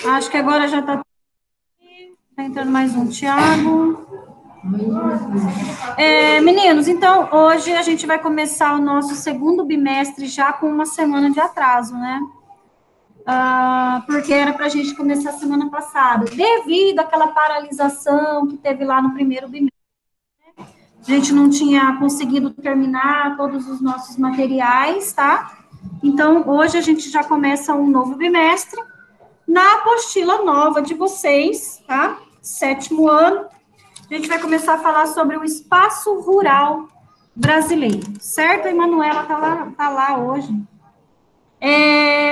Acho que agora já está entrando mais um, Tiago. Meninos, então, hoje a gente vai começar o nosso segundo bimestre já com uma semana de atraso, né? Porque era para a gente começar semana passada, devido àquela paralisação que teve lá no primeiro bimestre. A gente não tinha conseguido terminar todos os nossos materiais, tá? Então, hoje a gente já começa um novo bimestre na apostila nova de vocês, tá? 7º ano. A gente vai começar a falar sobre o espaço rural brasileiro, certo? A Emanuela tá lá hoje.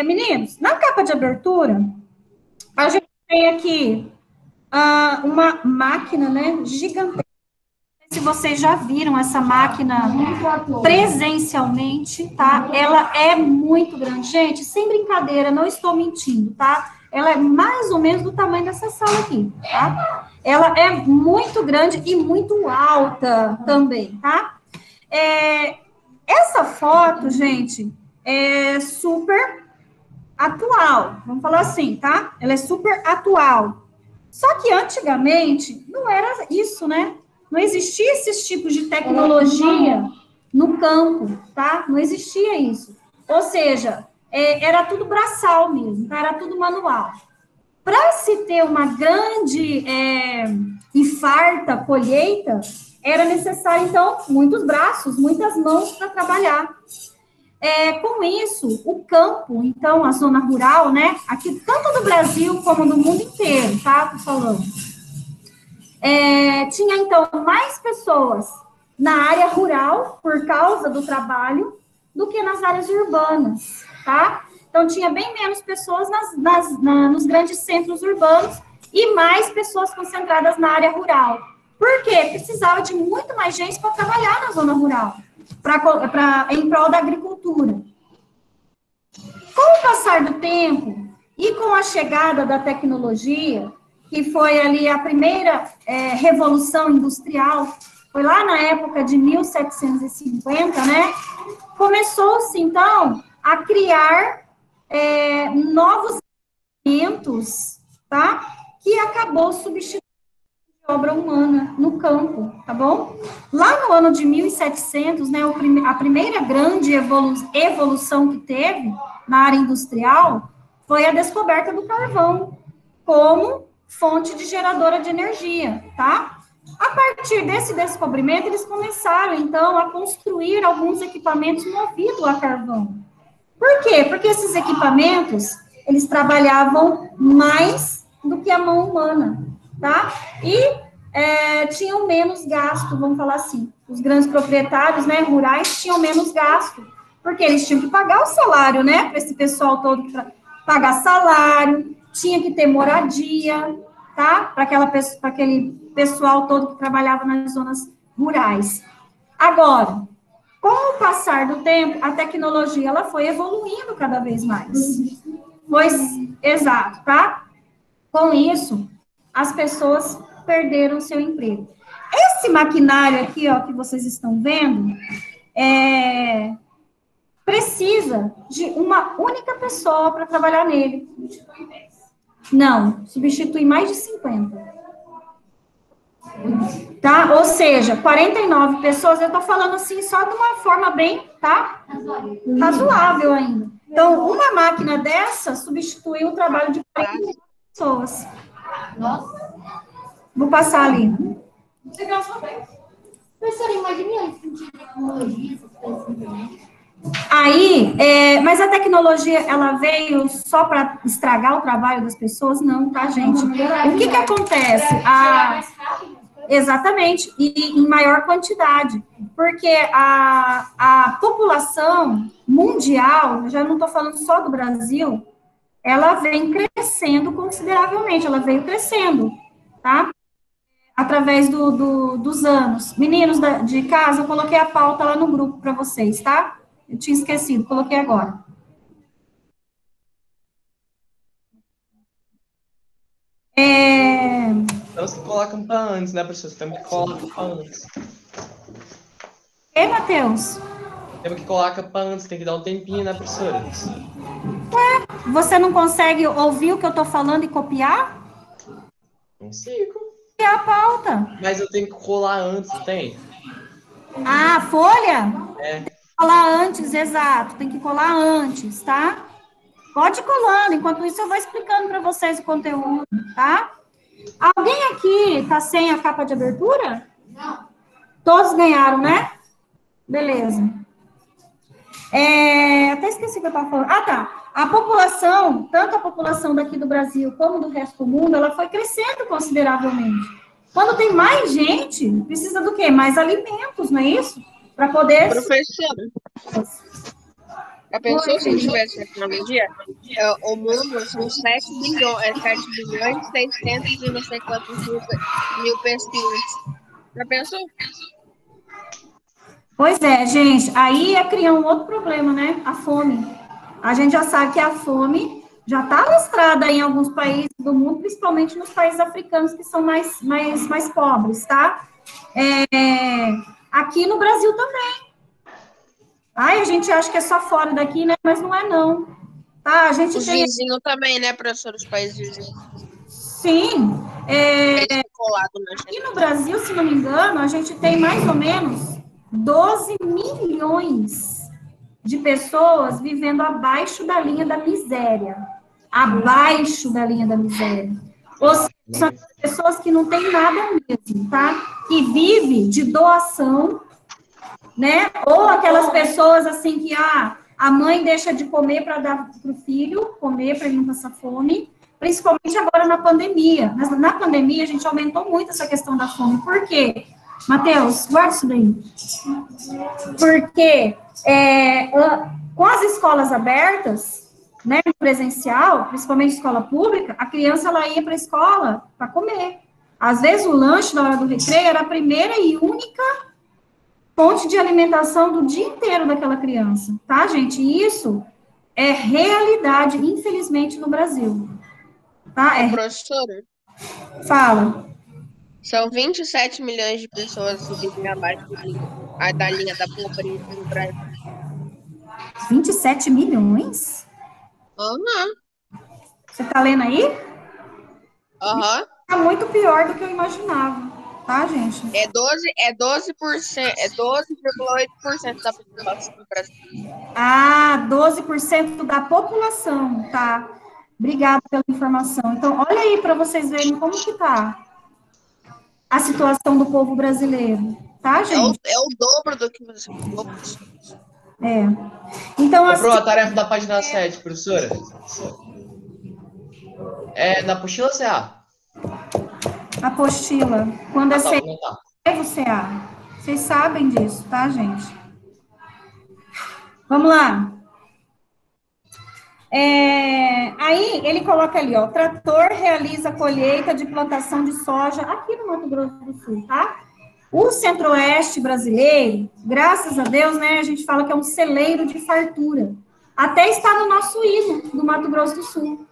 Meninos, na capa de abertura, a gente tem aqui uma máquina, né, gigantesca. Se vocês já viram essa máquina presencialmente, tá? Ela é muito grande. Gente, sem brincadeira, não estou mentindo, tá? Ela é mais ou menos do tamanho dessa sala aqui, tá? Ela é muito grande e muito alta também, tá? Essa foto, gente, é super atual, vamos falar assim, tá? Ela é super atual. Só que antigamente não era isso, né? Não existia esses tipos de tecnologia no campo, tá? Não existia isso. Ou seja, era tudo braçal mesmo, tá? Era tudo manual. Para se ter uma grande e farta colheita, era necessário, então, muitos braços, muitas mãos para trabalhar. Com isso, o campo, então, a zona rural, né, aqui tanto do Brasil como do mundo inteiro, tá, tô falando, tinha, então, mais pessoas na área rural, por causa do trabalho, do que nas áreas urbanas, tá? Então, tinha bem menos pessoas nos grandes centros urbanos e mais pessoas concentradas na área rural. Por quê? Precisava de muito mais gente para trabalhar na zona rural, em prol da agricultura. Com o passar do tempo e com a chegada da tecnologia, que foi ali a primeira revolução industrial, foi lá na época de 1750, né? Começou-se, então, a criar novos elementos, tá? Que acabou substituindo a obra humana no campo, tá bom? Lá no ano de 1700, né, a primeira grande evolução que teve na área industrial foi a descoberta do carvão como fonte de geradora de energia, tá? A partir desse descobrimento, eles começaram, então, a construir alguns equipamentos movidos a carvão. Por quê? Porque esses equipamentos, eles trabalhavam mais do que a mão humana, tá? E tinham menos gasto, vamos falar assim. Os grandes proprietários, né, rurais, tinham menos gasto, porque eles tinham que pagar o salário, né, para esse pessoal todo, pagar salário, tinha que ter moradia, tá? Para aquele pessoal todo que trabalhava nas zonas rurais. Agora, com o passar do tempo, a tecnologia ela foi evoluindo cada vez mais. Exato, tá? Com isso, as pessoas perderam seu emprego. Esse maquinário aqui, ó, que vocês estão vendo, precisa de uma única pessoa para trabalhar nele. Não, substitui mais de 50. Tá? Ou seja, 49 pessoas, eu tô falando assim só de uma forma bem, tá? Razoável ainda. Então, uma máquina dessa substituiu o trabalho de 49 pessoas. Vou passar ali. Você gostou bem? Professora, imagine antes que tinha tecnologia, essas coisas assim também. Aí, mas a tecnologia, ela veio só para estragar o trabalho das pessoas? Não, tá, gente? O que acontece? Exatamente, e em maior quantidade, porque a população mundial, eu já não estou falando só do Brasil, ela vem crescendo consideravelmente, ela veio crescendo, tá? Através dos anos. Meninos de casa, eu coloquei a pauta lá no grupo para vocês, tá? Eu tinha esquecido, coloquei agora. Então, você coloca para antes, né, professor? Você tem que colocar para antes. Matheus? Tem que colocar para antes, tem que dar um tempinho, né, professora? Você não consegue ouvir o que eu estou falando e copiar? Consigo. É a pauta. Mas eu tenho que colar antes, tem? Ah, folha? É. Colar antes, exato. Tem que colar antes, tá? Pode ir colando. Enquanto isso, eu vou explicando para vocês o conteúdo, tá? Alguém aqui tá sem a capa de abertura? Todos ganharam, né? Beleza. Até esqueci o que eu estava falando. Ah, tá. A população, tanto a população daqui do Brasil como do resto do mundo, ela foi crescendo consideravelmente. Quando tem mais gente, precisa do quê? Mais alimentos, não é isso? Para poder... Professora, já pensou se não tivesse tecnologia? O mundo são 7 bilhões, 7 bilhões, 600 e não sei quantos mil pessoas. Já pensou? Pois é, gente, aí ia criar um outro problema, né? A fome. A gente já sabe que a fome já está alastrada em alguns países do mundo, principalmente nos países africanos que são mais pobres, tá? Aqui no Brasil também. Ai, a gente acha que é só fora daqui, né? Mas não é, não. Tá? A gente Os tem... vizinhos também, né, professor? Os países vizinhos. Sim. Eles estão colados na Aqui gente. no Brasil, se não me engano, a gente tem mais ou menos 12 milhões de pessoas vivendo abaixo da linha da miséria. Abaixo da linha da miséria. Ou seja, são pessoas que não têm nada mesmo, tá? Que vive de doação, né? Ou aquelas pessoas assim que a mãe deixa de comer para dar para o filho comer para ele não passar fome, principalmente agora na pandemia. Mas na pandemia a gente aumentou muito essa questão da fome. Por quê? Matheus, guarda isso daí. Porque com as escolas abertas, né, presencial, principalmente escola pública, a criança ela ia para a escola para comer. Às vezes o lanche na hora do recreio era a primeira e única fonte de alimentação do dia inteiro daquela criança, tá, gente? E isso é realidade, infelizmente, no Brasil. Tá? Professora, Fala. são 27 milhões de pessoas que vivem abaixo da linha da pobreza no Brasil. 27 milhões? Aham. Você tá lendo aí? Aham. Tá muito pior do que eu imaginava, tá, gente? É 12%, é 12,8% da população do Brasil. 12% da população, tá? Obrigada pela informação. Então, olha aí para vocês verem como que tá a situação do povo brasileiro, tá, gente? É o dobro do que você falou, professor. Então, Comprou a tarefa da página 7, professora? É na apostila CA? Apostila. Quando é Tá, CA, vou anotar. é o CA. Vocês sabem disso, tá, gente? Vamos lá. Aí ele coloca ali, ó, trator realiza colheita de plantação de soja aqui no Mato Grosso do Sul, tá? O centro-oeste brasileiro, graças a Deus, né, a gente fala que é um celeiro de fartura. Até está no nosso hino do Mato Grosso do Sul,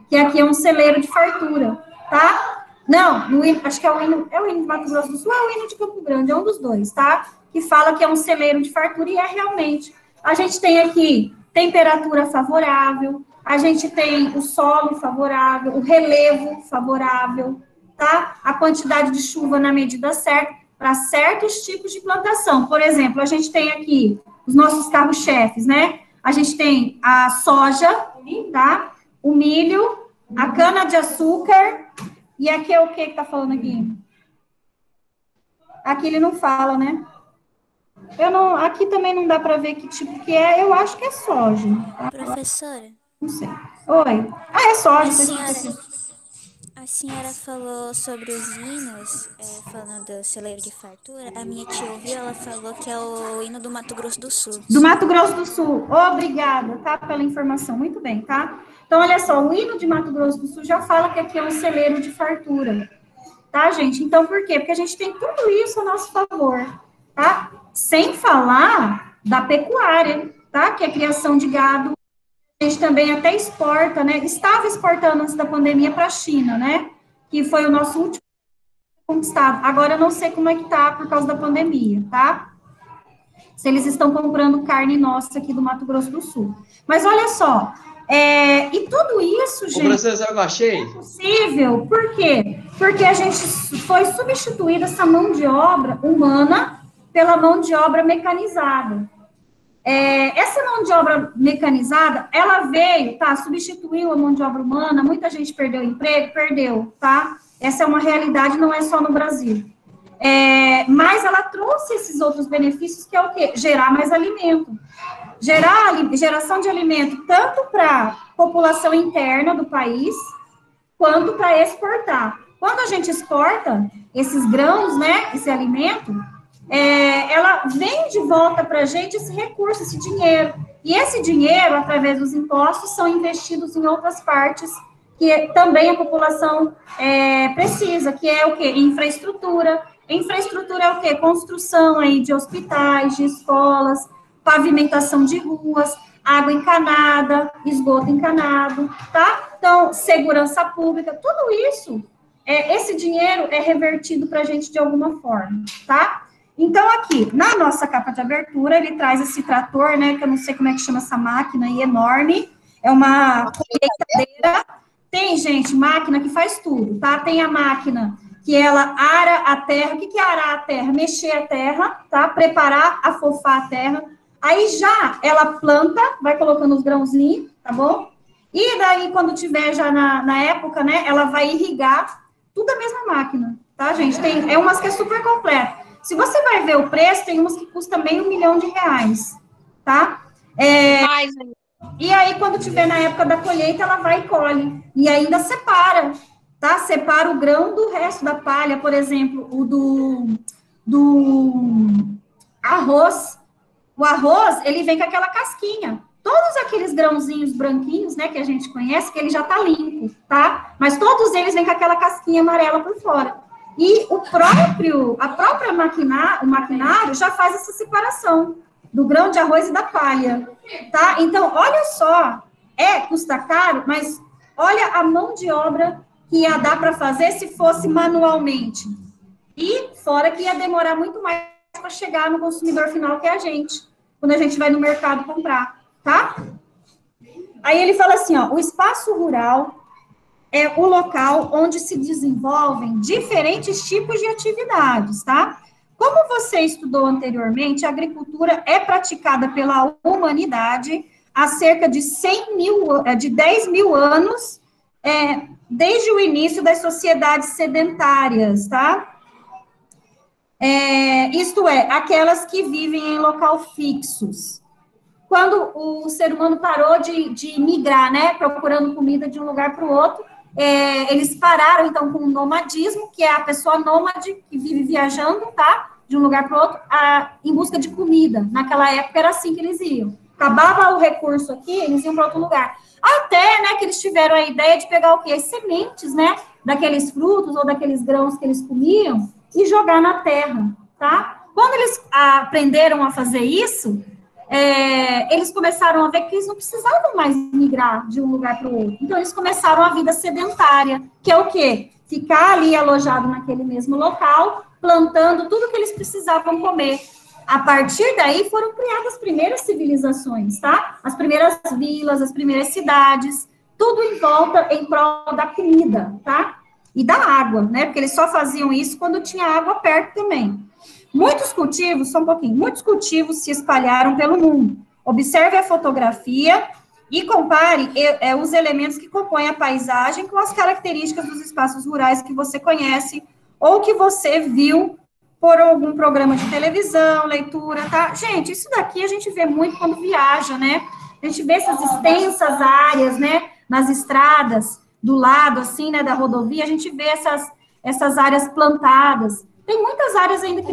que aqui é um celeiro de fartura, tá? Não, no hino, acho que é o hino do Mato Grosso do Sul, é o hino de Campo Grande, é um dos dois, tá? Que fala que é um celeiro de fartura e é realmente. A gente tem aqui temperatura favorável, a gente tem o solo favorável, o relevo favorável, tá? A quantidade de chuva na medida certa para certos tipos de plantação. Por exemplo, a gente tem aqui os nossos carros-chefes, né? A gente tem a soja, tá? O milho, a cana-de-açúcar, e aqui é o que tá falando aqui? Aqui ele não fala, né? Aqui também não dá para ver que tipo que é, eu acho que é soja. Tá? Professora, Não sei. Oi. É soja. a senhora falou sobre os hinos, falando do celeiro de fartura. A minha tia ouviu, ela falou que é o hino do Mato Grosso do Sul. Do Mato Grosso do Sul. Obrigada, tá? Pela informação. Muito bem, tá? Então, olha só, o hino de Mato Grosso do Sul já fala que aqui é um celeiro de fartura. Tá, gente? Então, por quê? Porque a gente tem tudo isso a nosso favor, tá? Sem falar da pecuária, tá? Que é a criação de gado. A gente também até exporta, né? Estava exportando antes da pandemia para a China, né? Que foi o nosso último conquistado. Agora eu não sei como é que tá por causa da pandemia, tá? Se eles estão comprando carne nossa aqui do Mato Grosso do Sul. Mas olha só, E tudo isso, Ô, gente, professor, eu achei. é possível. Por quê? Porque a gente foi substituída essa mão de obra humana pela mão de obra mecanizada. Essa mão de obra mecanizada, ela veio, tá, substituiu a mão de obra humana, muita gente perdeu o emprego, perdeu, tá? Essa é uma realidade, não é só no Brasil. Mas ela trouxe esses outros benefícios, que é o quê? Gerar mais alimento. Geração de alimento tanto para a população interna do país, quanto para exportar. Quando a gente exporta esses grãos, né, esse alimento, ela vem de volta para a gente esse recurso, esse dinheiro. E esse dinheiro, através dos impostos, são investidos em outras partes que também a população precisa, que é o quê? Infraestrutura. Infraestrutura é o quê? Construção aí de hospitais, de escolas, pavimentação de ruas, água encanada, esgoto encanado, tá? Então, segurança pública, tudo isso, esse dinheiro é revertido para a gente de alguma forma, tá? Então, aqui, na nossa capa de abertura, ele traz esse trator, né, que eu não sei como é que chama essa máquina aí, enorme, é uma colheitadeira. Tem, gente, máquina que faz tudo, tá? Tem a máquina que ela ara a terra. O que é arar a terra? Mexer a terra, tá? Preparar, afofar a terra. Aí já ela planta, vai colocando os grãozinhos, tá bom? E daí, quando tiver já na época, né, ela vai irrigar, tudo a mesma máquina, tá, gente? Tem umas que é super completa. Se você vai ver o preço, tem umas que custam meio R$1 milhão, tá? E aí, quando tiver na época da colheita, ela vai e colhe. E ainda separa, tá? Separa o grão do resto da palha, por exemplo, o do arroz. O arroz, ele vem com aquela casquinha. Todos aqueles grãozinhos branquinhos, né, que a gente conhece, que ele já tá limpo, tá? Mas todos eles vêm com aquela casquinha amarela por fora. E o maquinário já faz essa separação do grão de arroz e da palha, tá? Então, olha só, custa caro, mas olha a mão de obra que ia dar para fazer se fosse manualmente. E fora que ia demorar muito mais para chegar no consumidor final, que é a gente, quando a gente vai no mercado comprar, tá? Aí ele fala assim, ó, o espaço rural é o local onde se desenvolvem diferentes tipos de atividades, tá? Como você estudou anteriormente, a agricultura é praticada pela humanidade há cerca de 10 mil anos, desde o início das sociedades sedentárias, tá? Isto é, aquelas que vivem em local fixos. Quando o ser humano parou de migrar, né, procurando comida de um lugar para o outro, eles pararam, então, com o nomadismo, que é a pessoa nômade que vive viajando, tá, de um lugar para o outro, em busca de comida. Naquela época era assim que eles iam. Acabava o recurso aqui, eles iam para outro lugar. Até, né, que eles tiveram a ideia de pegar o quê? As sementes, né, daqueles frutos ou daqueles grãos que eles comiam e jogar na terra, tá? Quando eles aprenderam a fazer isso, eles começaram a ver que eles não precisavam mais migrar de um lugar para o outro. Então, eles começaram a vida sedentária, que é o quê? Ficar ali alojado naquele mesmo local, plantando tudo que eles precisavam comer. A partir daí, foram criadas as primeiras civilizações, tá? As primeiras vilas, as primeiras cidades, tudo em volta, em prol da comida, tá? E da água, né? Porque eles só faziam isso quando tinha água perto também. Muitos cultivos se espalharam pelo mundo. Observe a fotografia e compare os elementos que compõem a paisagem com as características dos espaços rurais que você conhece ou que você viu por algum programa de televisão, leitura, tá? Gente, isso daqui a gente vê muito quando viaja, né? A gente vê essas extensas áreas, né? Nas estradas, do lado, assim, né, da rodovia, a gente vê essas áreas plantadas. Tem muitas áreas ainda que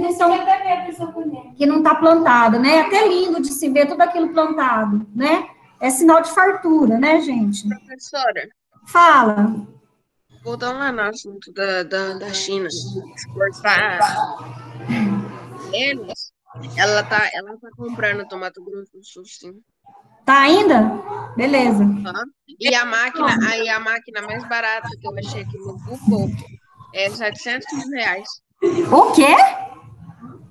não está plantada, né? Até lindo de se ver tudo aquilo plantado, né? É sinal de fartura, né, gente? Professora, Fala. voltando lá no assunto da China, exportar eles, ela tá comprando no Mato Grosso do Sul, sim. Tá ainda? Beleza. Tá? E a máquina mais barata que eu achei aqui no Google é R$700 mil. O quê?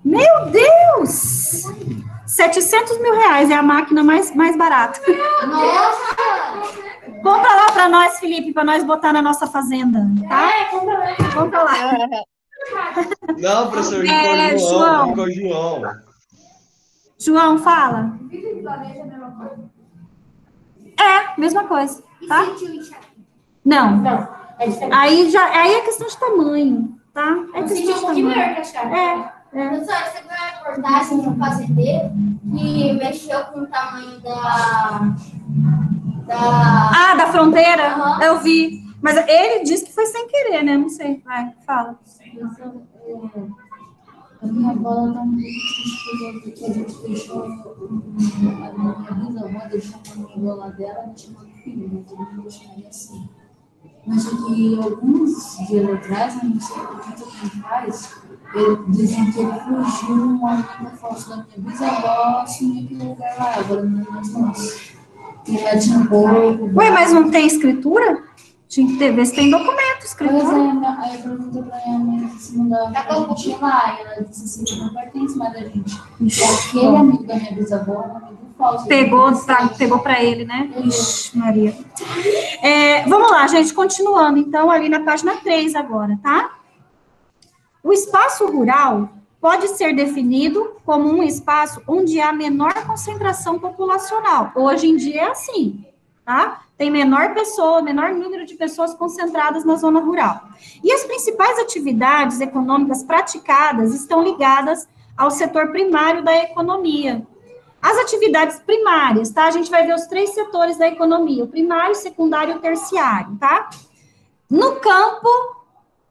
Meu Deus! 700 mil reais é a máquina mais barata. Nossa! Compra lá para nós, Felipe, para nós botar na nossa fazenda, tá? Compra lá. Não, professor, João. Rico João. João, fala. Mesma coisa, tá? Não. Aí é questão de tamanho, tá? É questão de tamanho. Professora, você viu a reportagem de um fazendeiro que mexeu com o tamanho da fronteira? Uhum. Eu vi. Mas ele disse que foi sem querer, né? Não sei. Vai, fala. A minha avó está muito triste porque a gente deixou a minha bisavó deixou uma amiga dela, ela tinha um filho, mas eu não deixaria assim. Mas só que alguns dias atrás, eu não sei o que faz, dizem que ele fugiu uma amiga falsa da minha bisavó, assim, aquele lugar lá, agora não é mais nosso. E ela tinha pouco. Ué, mas não tem escritura? Tinha que ter, ver se tem documento, escritura. Aí eu perguntei pra minha mãe se não dava pra gente ir lá, e ela disse assim, que não pertence mais a gente. Aquele amigo da minha bisavó, um amigo falso. Pegou pra ele, né? Ixi, Maria. Vamos lá, gente, continuando, então, ali na página 3 agora, tá? O espaço rural pode ser definido como um espaço onde há menor concentração populacional. Hoje em dia é assim, tá? Tem menor número de pessoas concentradas na zona rural. E as principais atividades econômicas praticadas estão ligadas ao setor primário da economia. As atividades primárias, tá? A gente vai ver os 3 setores da economia, o primário, secundário e o terciário, tá? No campo,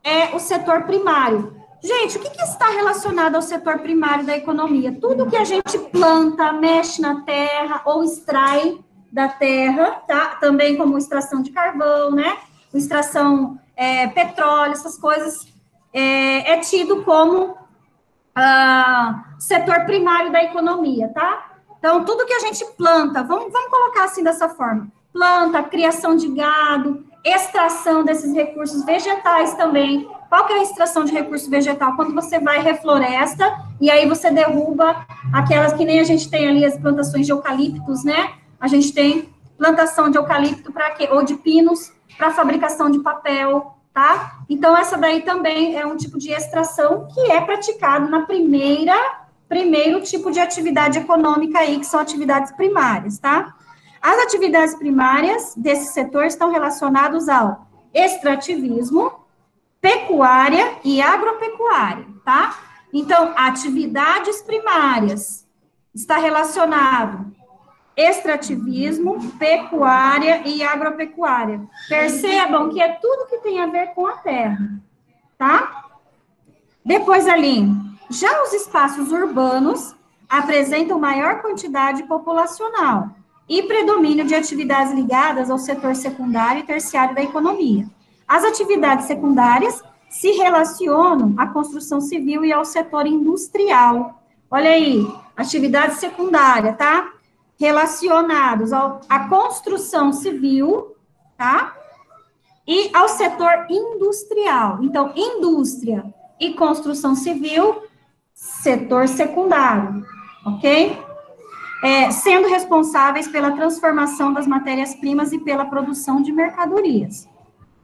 é o setor primário. Gente, o que está relacionado ao setor primário da economia? Tudo que a gente planta, mexe na terra ou extrai da terra, tá? Também como extração de carvão, né? Extração petróleo, essas coisas, é tido como setor primário da economia, tá? Então, tudo que a gente planta, vamos colocar assim dessa forma, planta, criação de gado, extração desses recursos vegetais também. Qual que é a extração de recurso vegetal? Quando você vai refloresta, e aí você derruba aquelas que nem a gente tem ali, as plantações de eucaliptos, né? A gente tem plantação de eucalipto para quê? Ou de pinos para fabricação de papel, tá? Então, essa daí também é um tipo de extração que é praticado na primeiro tipo de atividade econômica aí, que são atividades primárias, tá? As atividades primárias desse setor estão relacionadas ao extrativismo, pecuária e agropecuária, tá? Então, atividades primárias está relacionado extrativismo, pecuária e agropecuária. Percebam que é tudo que tem a ver com a terra, tá? Depois ali, já os espaços urbanos apresentam maior quantidade populacional e predomínio de atividades ligadas ao setor secundário e terciário da economia. As atividades secundárias se relacionam à construção civil e ao setor industrial. Olha aí, atividade secundária, tá? Relacionados à construção civil, tá? E ao setor industrial. Então, indústria e construção civil, setor secundário, ok? Sendo responsáveis pela transformação das matérias-primas e pela produção de mercadorias.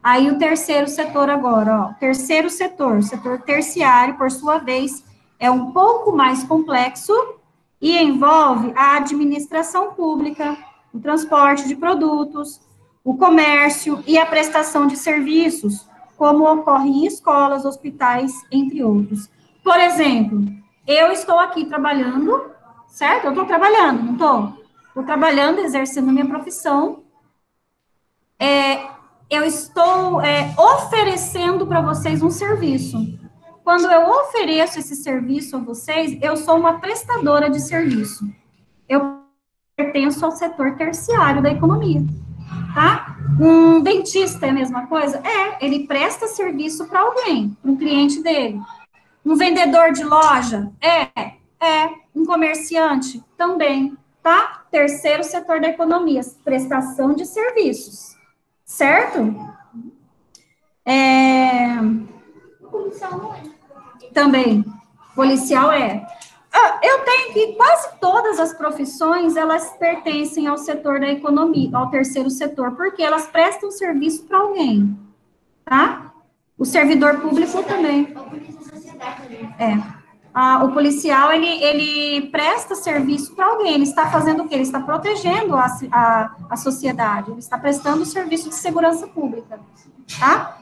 Aí o terceiro setor agora, ó, terceiro setor, o setor terciário, por sua vez, é um pouco mais complexo e envolve a administração pública, o transporte de produtos, o comércio e a prestação de serviços, como ocorre em escolas, hospitais, entre outros. Por exemplo, eu estou aqui trabalhando, certo? Eu estou trabalhando, não estou? Estou trabalhando, exercendo minha profissão. Eu estou oferecendo para vocês um serviço. Quando eu ofereço esse serviço a vocês, eu sou uma prestadora de serviço. Eu pertenço ao setor terciário da economia, tá? Um dentista é a mesma coisa? Ele presta serviço para alguém, para um cliente dele. Um vendedor de loja? Um comerciante? Também, tá? Terceiro setor da economia, prestação de serviços. Certo? Policial não é. Também. Policial é. Eu Eu tenho que quase todas as profissões, elas pertencem ao setor da economia, ao terceiro setor, porque elas prestam serviço para alguém, tá? O servidor público também. O policial, ele presta serviço para alguém, ele está fazendo o quê? Ele está protegendo a sociedade, ele está prestando serviço de segurança pública, tá?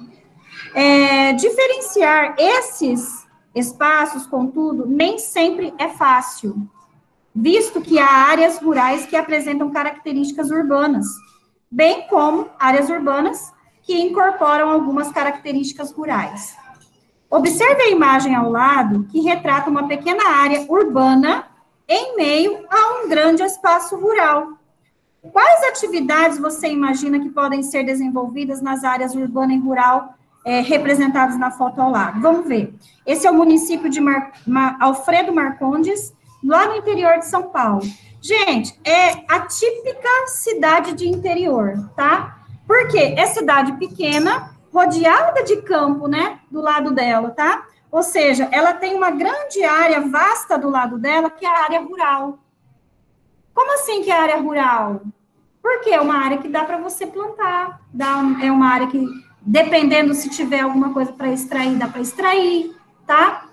Diferenciar esses espaços, contudo, nem sempre é fácil, visto que há áreas rurais que apresentam características urbanas, bem como áreas urbanas que incorporam algumas características rurais. Observe a imagem ao lado, que retrata uma pequena área urbana em meio a um grande espaço rural. Quais atividades você imagina que podem ser desenvolvidas nas áreas urbana e rural representadas na foto ao lado? Vamos ver. Esse é o município de Alfredo Marcondes, lá no interior de São Paulo. Gente, é a típica cidade de interior, tá? Porque é cidade pequena, rodeada de campo, né, do lado dela, tá? Ou seja, ela tem uma grande área vasta do lado dela, que é a área rural. Como assim que é a área rural? Porque é uma área que dá para você plantar, é uma área que, dependendo se tiver alguma coisa para extrair, dá para extrair, tá?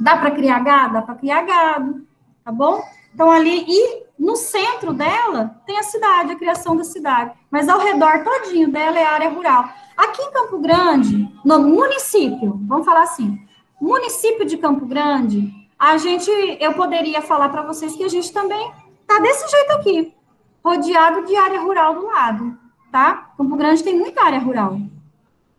Dá para criar gado? Dá para criar gado, tá bom? Então, ali, e no centro dela, tem a cidade, a criação da cidade, mas ao redor todinho dela é a área rural. Aqui em Campo Grande, no município, vamos falar assim, município de Campo Grande, eu poderia falar para vocês que a gente também tá desse jeito aqui, rodeado de área rural do lado, tá? Campo Grande tem muita área rural,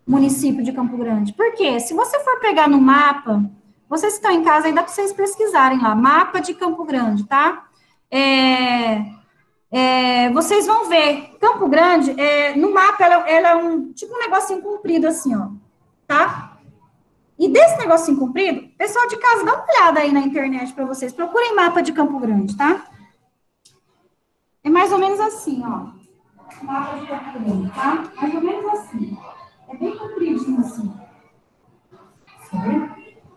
município de Campo Grande. Por quê? Se você for pegar no mapa, vocês que estão em casa, aí dá para vocês pesquisarem lá, mapa de Campo Grande, tá? Vocês vão ver, Campo Grande, no mapa, ela é tipo um negocinho comprido assim, ó, tá? E desse negocinho comprido, pessoal de casa, dá uma olhada aí na internet para vocês, procurem mapa de Campo Grande, tá? É mais ou menos assim, ó, mapa de Campo Grande, tá? Mais ou menos assim, é bem compridinho assim.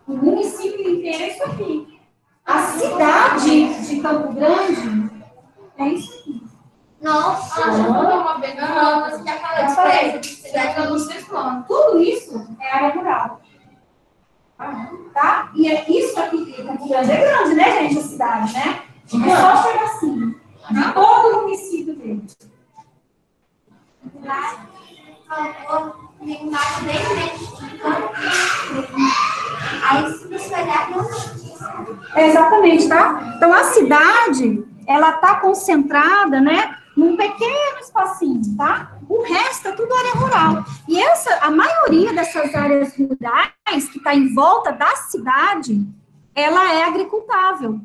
O município inteiro é isso aqui. A cidade de Campo Grande é isso aqui. Nossa, uma vez não, já falei de cidade eu não sei quando. Tudo isso é área rural. Tá? E isso aqui, Campo Grande é grande, né, gente, a cidade, né? É só chegar assim. Todo o município dele. Aí, se você olhar, não. Exatamente, tá? Então, a cidade, ela tá concentrada, né, num pequeno espacinho, tá? O resto é tudo área rural. E a maioria dessas áreas rurais, que está em volta da cidade, ela é agricultável,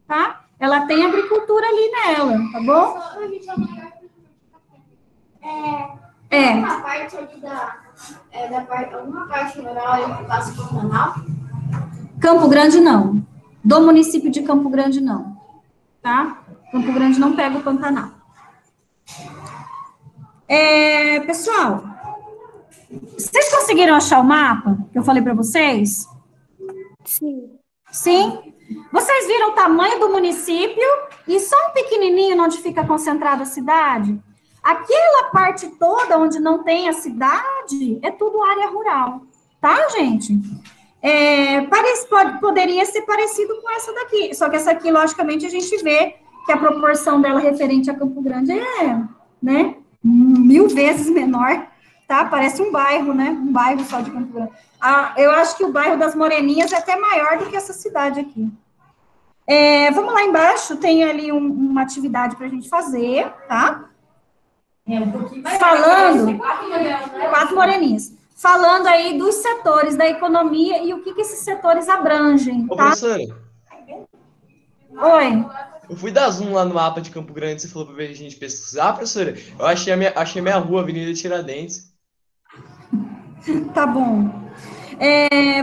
tá? Ela tem agricultura ali nela, tá bom? Uma parte ali alguma parte rural que passa por Pantanal? Campo Grande, não. Do município de Campo Grande, não. Tá? Campo Grande não pega o Pantanal. Pessoal, vocês conseguiram achar o mapa que eu falei para vocês? Sim. Sim? Vocês viram o tamanho do município e só um pequenininho onde fica concentrada a cidade? Aquela parte toda onde não tem a cidade é tudo área rural, tá, gente? Poderia ser parecido com essa daqui, só que essa aqui, logicamente, a gente vê que a proporção dela referente a Campo Grande né, 1000 vezes menor, tá? Parece um bairro, né? Um bairro só de Campo Grande. Eu acho que o bairro das Moreninhas é até maior do que essa cidade aqui. Vamos lá embaixo, tem ali uma atividade para a gente fazer, tá? Um pouquinho mais. Falando, 4 moreninhas. Falando aí dos setores da economia e o que esses setores abrangem, Ô, tá? professora, Oi. eu fui dar zoom lá no mapa de Campo Grande, você falou pra ver a gente pesquisar, professora. Eu achei a minha rua, Avenida Tiradentes. Tá bom.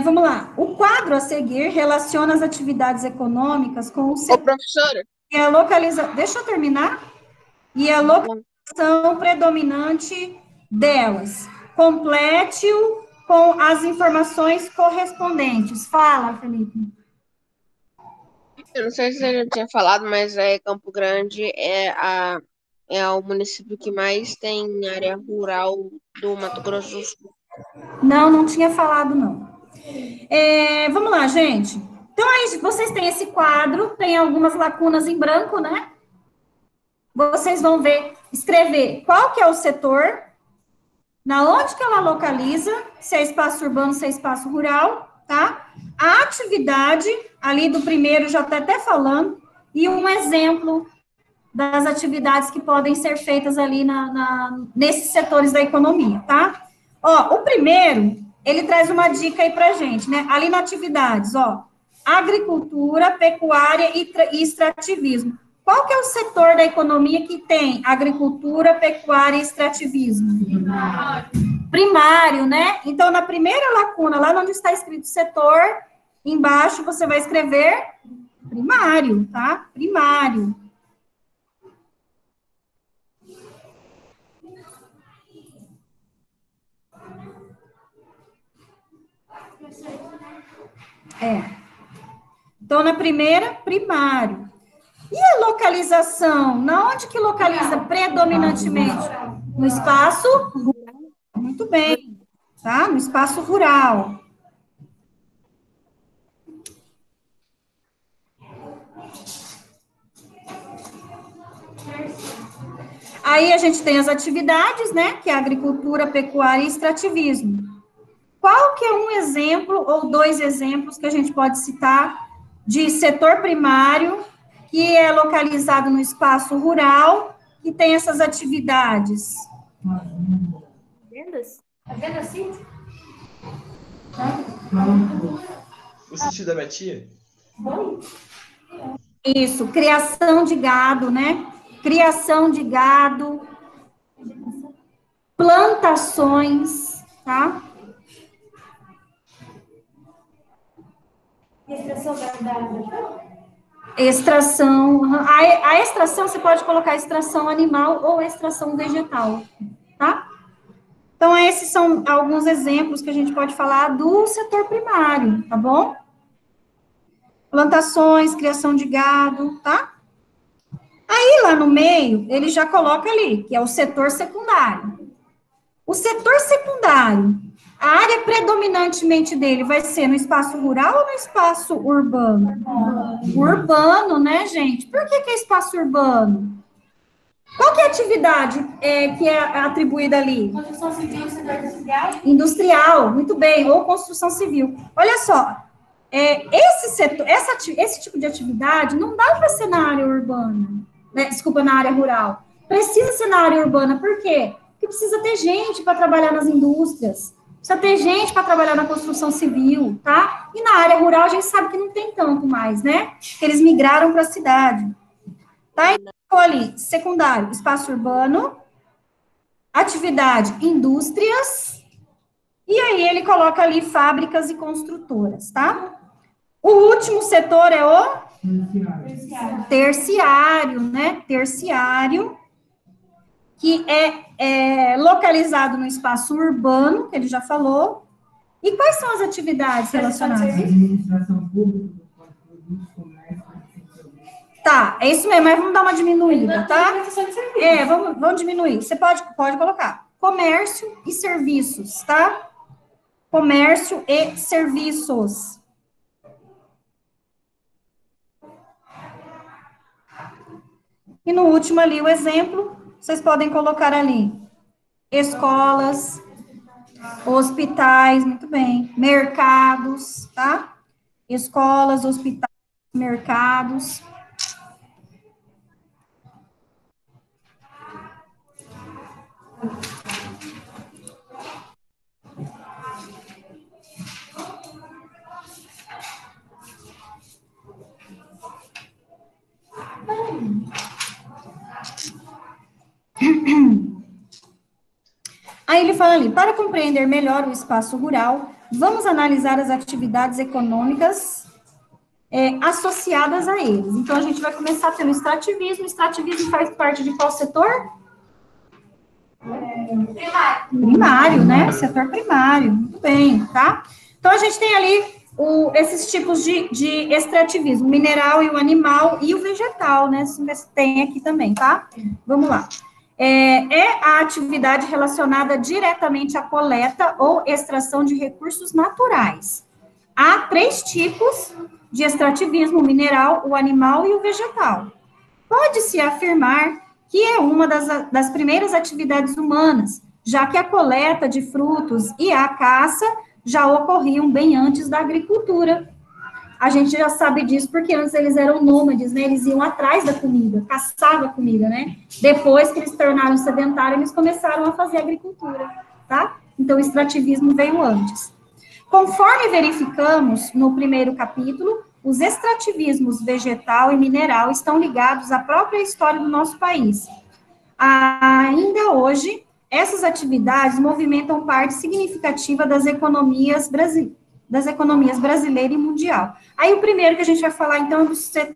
Vamos lá. O quadro a seguir relaciona as atividades econômicas com o Ô, setor professora, e a localização. Deixa eu terminar. E a localização predominante delas. Complete-o com as informações correspondentes. Fala, Felipe. Eu não sei se você já tinha falado, mas Campo Grande é o município que mais tem área rural do Mato Grosso do Sul. Não, não tinha falado, não. Vamos lá, gente. Então, aí, vocês têm esse quadro, tem algumas lacunas em branco, né? Vocês vão escrever qual que é o setor, na onde que ela localiza, se é espaço urbano, se é espaço rural, tá? A atividade, ali do primeiro já está até falando, e um exemplo das atividades que podem ser feitas ali nesses setores da economia, tá? Ó, o primeiro, ele traz uma dica aí pra gente, né? Ali na atividades, ó, agricultura, pecuária e extrativismo. Qual que é o setor da economia que tem agricultura, pecuária e extrativismo? Primário, né? Então, na primeira lacuna, lá onde está escrito setor, embaixo você vai escrever primário, tá? Primário. Então, na primeira, primário. E a localização? Na onde que localiza predominantemente? No espaço rural. Muito bem, tá? No espaço rural. Aí a gente tem as atividades, né? Que é agricultura, pecuária e extrativismo. Qual que é um exemplo ou dois exemplos que a gente pode citar de setor primário que é localizado no espaço rural e tem essas atividades? Vendas? A venda sim? O sítio da minha tia? Isso, criação de gado, né? Criação de gado, plantações, tá? Extração da Extração, a extração, você pode colocar extração animal ou extração vegetal, tá? Então, esses são alguns exemplos que a gente pode falar do setor primário, tá bom? Plantações, criação de gado, tá? Aí, lá no meio, ele já coloca ali, que é o setor secundário. O setor secundário, a área predominantemente dele vai ser no espaço rural ou no espaço urbano? Urbano, né, gente? Por que é espaço urbano? Qual que é a atividade que é atribuída ali? Construção civil, setor industrial. Industrial, muito bem, ou construção civil. Olha só, esse tipo de atividade não dá para ser na área urbana, né? Desculpa, na área rural. Precisa ser na área urbana, por quê? Porque precisa ter gente para trabalhar nas indústrias, precisa ter gente para trabalhar na construção civil, tá? E na área rural a gente sabe que não tem tanto mais, né? Que eles migraram para a cidade. Tá? Então, ali, secundário, espaço urbano, atividade, indústrias, e aí ele coloca ali fábricas e construtoras, tá? O último setor é o terciário, né? Terciário, que é localizado no espaço urbano, que ele já falou. E quais são as atividades relacionadas? Administração pública, produtos, comércio. Tá, é isso mesmo, mas vamos dar uma diminuída, tá? Vamos diminuir. Você pode colocar comércio e serviços, tá? Comércio e serviços. E no último ali, o exemplo, vocês podem colocar ali escolas, hospitais, muito bem, mercados, tá? Escolas, hospitais, mercados. Aí ele fala ali, para compreender melhor o espaço rural, vamos analisar as atividades econômicas associadas a eles. Então, a gente vai começar pelo extrativismo. O extrativismo faz parte de qual setor? Primário, né? Setor primário, muito bem, tá? Então, a gente tem ali esses tipos de extrativismo, o mineral e o animal e o vegetal, né? Tem aqui também, tá? Vamos lá. É a atividade relacionada diretamente à coleta ou extração de recursos naturais. Há 3 tipos de extrativismo: o mineral, o animal e o vegetal. Pode-se afirmar que é uma das primeiras atividades humanas, já que a coleta de frutos e a caça já ocorriam bem antes da agricultura. A gente já sabe disso porque antes eles eram nômades, né? Eles iam atrás da comida, caçavam a comida, né? Depois que eles se tornaram sedentários, eles começaram a fazer agricultura, tá? Então, o extrativismo veio antes. Conforme verificamos no primeiro capítulo, os extrativismos vegetal e mineral estão ligados à própria história do nosso país. Ainda hoje, essas atividades movimentam parte significativa das economias brasileira e mundial. Aí o primeiro que a gente vai falar, então, é do setor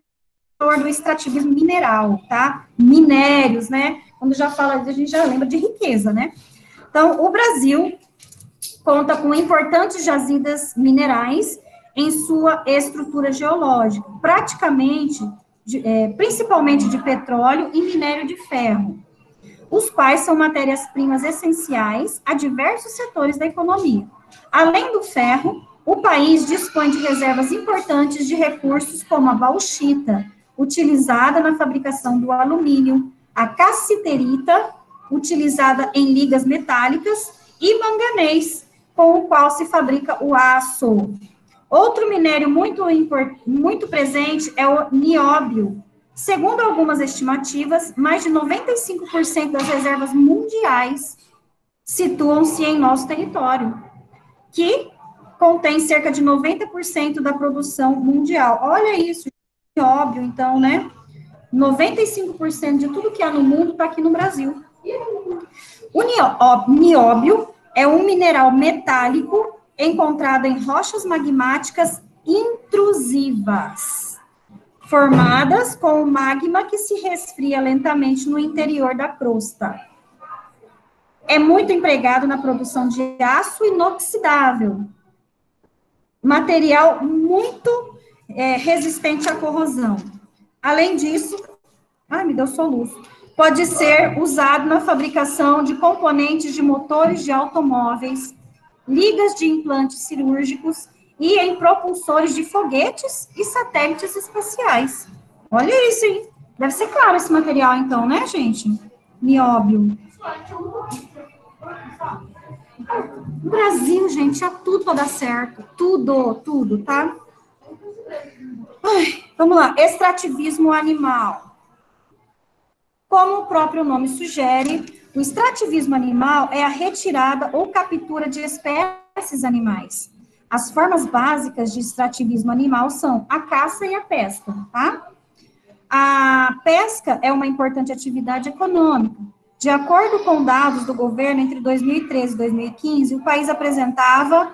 do extrativismo mineral, tá? Minérios, né? Quando já fala, a gente já lembra de riqueza, né? Então, o Brasil conta com importantes jazidas minerais em sua estrutura geológica, principalmente de petróleo e minério de ferro, os quais são matérias-primas essenciais a diversos setores da economia. Além do ferro, o país dispõe de reservas importantes de recursos como a bauxita, utilizada na fabricação do alumínio, a cassiterita, utilizada em ligas metálicas, e manganês, com o qual se fabrica o aço. Outro minério muito presente é o nióbio. Segundo algumas estimativas, mais de 95% das reservas mundiais situam-se em nosso território, que contém cerca de 90% da produção mundial. Olha isso, nióbio, então, né? 95% de tudo que há no mundo está aqui no Brasil. O nióbio é um mineral metálico encontrado em rochas magmáticas intrusivas, formadas com o magma que se resfria lentamente no interior da crosta. É muito empregado na produção de aço inoxidável, material muito resistente à corrosão. Além disso, me deu soluço. Pode ser usado na fabricação de componentes de motores de automóveis, ligas de implantes cirúrgicos e em propulsores de foguetes e satélites espaciais. Olha isso, hein? Deve ser claro esse material, então, né, gente? Nióbio. No Brasil, gente, há tudo para dar certo. Tudo, tá? Vamos lá. Extrativismo animal. Como o próprio nome sugere, o extrativismo animal é a retirada ou captura de espécies animais. As formas básicas de extrativismo animal são a caça e a pesca, tá? A pesca é uma importante atividade econômica. De acordo com dados do governo, entre 2013 e 2015, o país apresentava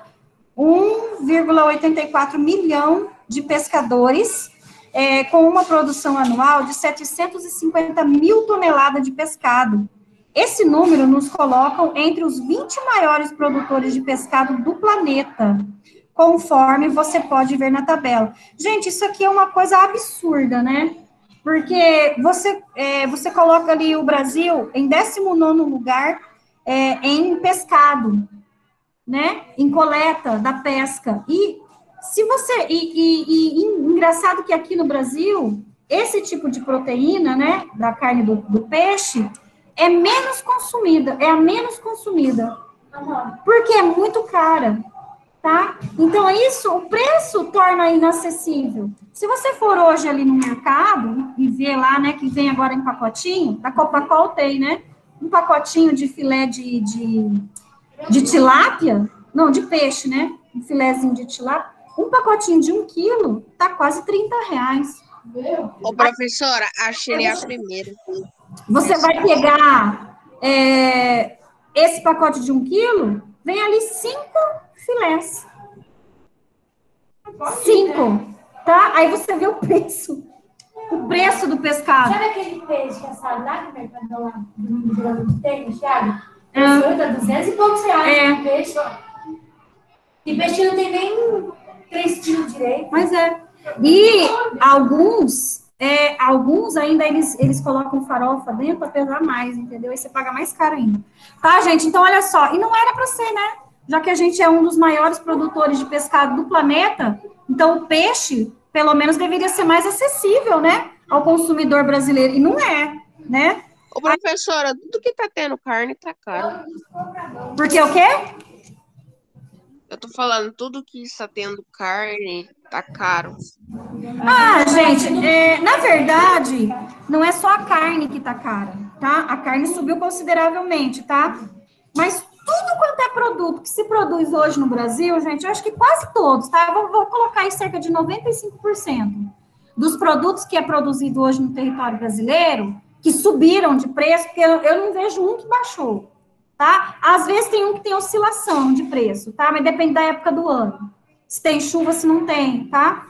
1,84 milhão de pescadores, com uma produção anual de 750 mil toneladas de pescado. Esse número nos coloca entre os 20 maiores produtores de pescado do planeta, conforme você pode ver na tabela. Gente, isso aqui é uma coisa absurda, né? Porque você coloca ali o Brasil em 19º lugar em pescado, né? Em coleta da pesca. Engraçado que aqui no Brasil, esse tipo de proteína, né, da carne do peixe, é menos consumida, é a menos consumida, porque é muito cara, tá? Então, o preço torna inacessível. Se você for hoje ali no mercado e ver lá, né, que vem agora em pacotinho, da Copacol tem, né, um pacotinho de filé de tilápia, não, de peixe, né, um filézinho de tilápia, um pacotinho de 1 quilo tá quase R$30. Ô, professora, achei a primeira. Você vai pegar esse pacote de 1 quilo, vem ali 5 filés. 5, tá? Aí você vê o preço do pescado. Sabe aquele peixe que é assado lá no mercado lá do tem, Thiago? 200 e poucos reais o peixe. E peixe não tem nem 3 quilos direito. Mas é. E alguns ainda eles colocam farofa dentro para pesar mais, entendeu? Aí você paga mais caro ainda. Tá, gente? Então, olha só. E não era para ser, né? Já que a gente é um dos maiores produtores de pescado do planeta, então o peixe, pelo menos, deveria ser mais acessível, né? Ao consumidor brasileiro. E não é, né? Ô, professora, tudo que tá tendo carne tá caro. Porque o quê? Eu tô falando, tudo que está tendo carne tá caro. Ah, gente, na verdade, não é só a carne que tá cara, tá? A carne subiu consideravelmente, tá? Mas tudo quanto é produto que se produz hoje no Brasil, gente, eu acho que quase todos, tá? Vou colocar aí cerca de 95% dos produtos que é produzido hoje no território brasileiro, que subiram de preço, porque eu não vejo um que baixou, tá? Às vezes tem um que tem oscilação de preço, tá? Mas depende da época do ano. Se tem chuva, se não tem, tá?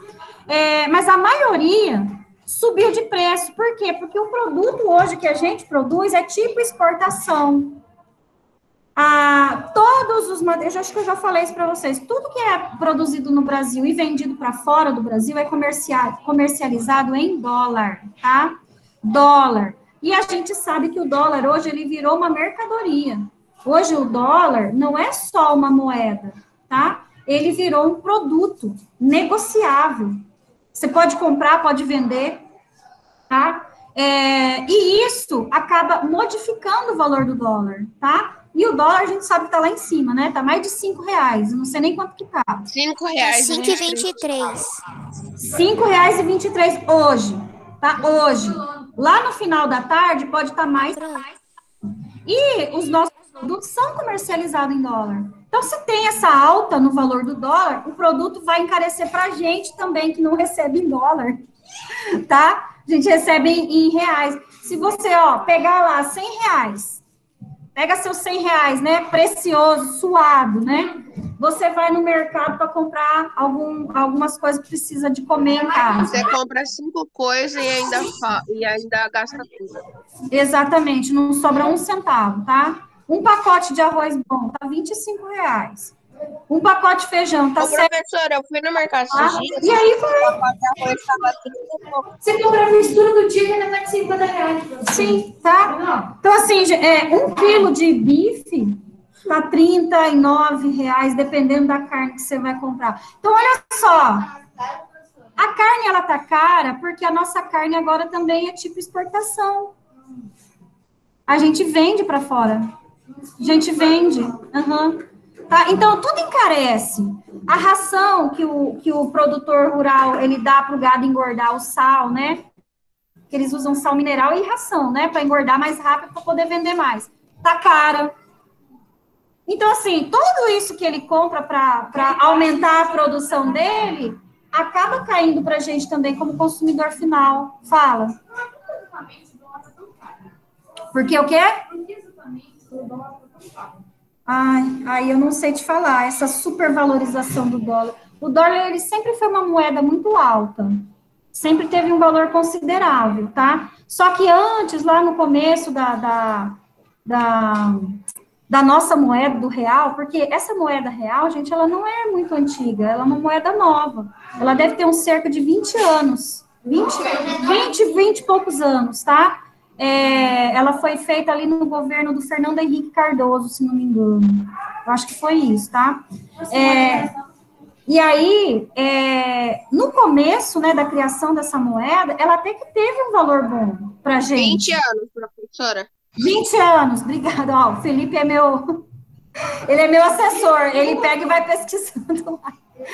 Mas a maioria subiu de preço. Por quê? Porque o produto hoje que a gente produz é tipo exportação. Todos os materiais, eu acho que eu já falei isso para vocês, tudo que é produzido no Brasil e vendido para fora do Brasil é comercializado em dólar, tá? Dólar. E a gente sabe que o dólar hoje, ele virou uma mercadoria. Hoje o dólar não é só uma moeda, tá? Ele virou um produto negociável. Você pode comprar, pode vender, tá? E isso acaba modificando o valor do dólar, tá? E o dólar, a gente sabe que tá lá em cima, né? Tá mais de R$5. Eu não sei nem quanto que tá. R$5. 5,23. R$5,23 hoje, tá? Hoje. Lá no final da tarde pode estar mais. E os nossos produtos são comercializados em dólar. Então, se tem essa alta no valor do dólar, o produto vai encarecer para a gente também, que não recebe em dólar, tá? A gente recebe em reais. Se você, pegar lá R$100, pega seus R$100, né? Precioso, suado, né? Você vai no mercado para comprar algumas coisas que precisa de comer em casa. Você compra 5 coisas e ainda gasta tudo. Exatamente, não sobra um centavo, tá? Um pacote de arroz bom tá R$25. Um pacote de feijão tá Ô, professora, eu fui no mercado esses dias. E aí o pacote de arroz tava 30 e pouco. Você compra a mistura do dia e ainda tá de R$50. Sim, tá? Então, assim, 1 quilo de bife tá R$39, dependendo da carne que você vai comprar. Então, olha só. A carne, ela tá cara porque a nossa carne agora também é tipo exportação. A gente vende para fora. A gente vende. Tá? Então, tudo encarece. A ração que o produtor rural, ele dá para o gado engordar, o sal, né? Que eles usam sal mineral e ração, né? Para engordar mais rápido, para poder vender mais. Tá cara. Então, assim, tudo isso que ele compra para aumentar a produção dele, acaba caindo para a gente também como consumidor final. Fala. Porque o quê? Ai, eu não sei te falar, essa supervalorização do dólar. O dólar, ele sempre foi uma moeda muito alta, sempre teve um valor considerável, tá? Só que antes, lá no começo da nossa moeda, do real, porque essa moeda real, gente, ela não é muito antiga, ela é uma moeda nova. Ela deve ter uns cerca de 20 anos, 20 e poucos anos, tá? Ela foi feita ali no governo do Fernando Henrique Cardoso, se não me engano. Eu acho que foi isso, tá? E aí, no começo, né, da criação dessa moeda, ela até que teve um valor bom pra gente. 20 anos, professora. 20 anos, obrigada. Ó, o Felipe ele é meu assessor, ele pega e vai pesquisando lá.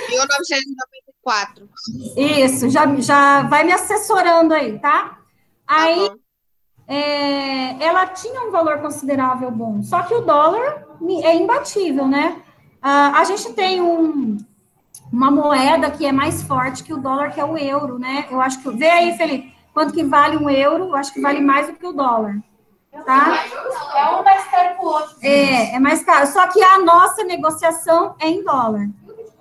1994. Isso, já vai me assessorando aí, tá? Aí, ela tinha um valor considerável bom, só que o dólar é imbatível, né? A gente tem uma moeda que é mais forte que o dólar, que é o euro, né? Eu acho que... Vê aí, Felipe, quanto que vale um euro, eu acho que vale mais do que o dólar, tá? É um mais caro que o outro. É mais caro, só que a nossa negociação é em dólar.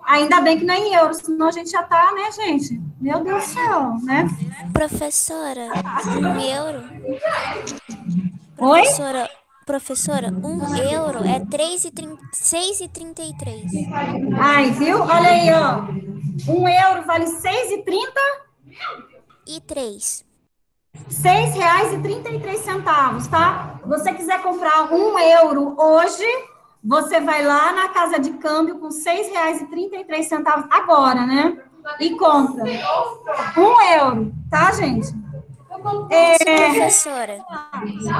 Ainda bem que não é em euro, senão a gente já tá, né, gente? Meu Deus do céu, né? Professora, 1 euro. Oi? professora, 1 euro é 6,33. Ai, viu? Olha aí, ó. 1 euro vale 6,30? E 3. R$ 6,33, tá? Se você quiser comprar 1 euro hoje, você vai lá na casa de câmbio com R$ 6,33 agora, né? E compra 1 euro, tá, gente?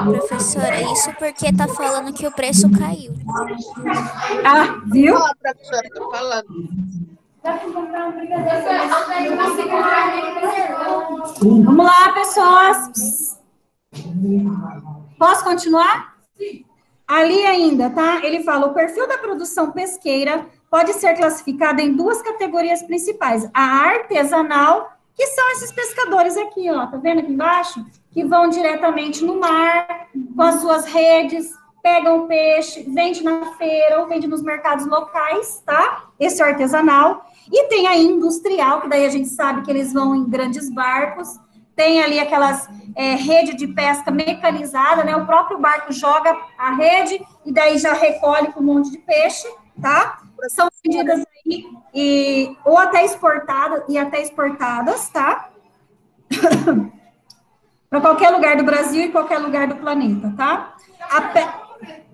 Professora, isso porque tá falando que o preço caiu. Ah, viu? Ó, professora, tô falando. Vamos lá, pessoas. Posso continuar? Ali ainda, tá? Ele fala, o perfil da produção pesqueira pode ser classificado em duas categorias principais. A artesanal, que são esses pescadores aqui, ó, tá vendo aqui embaixo? Que vão diretamente no mar, com as suas redes, pegam o peixe, vende na feira ou vende nos mercados locais, tá? Esse é o artesanal. E tem a industrial, que daí a gente sabe que eles vão em grandes barcos, tem ali aquelas rede de pesca mecanizada, né? O próprio barco joga a rede e daí já recolhe com um monte de peixe, tá? São vendidas aí ou até exportadas, tá? Para qualquer lugar do Brasil e qualquer lugar do planeta, tá?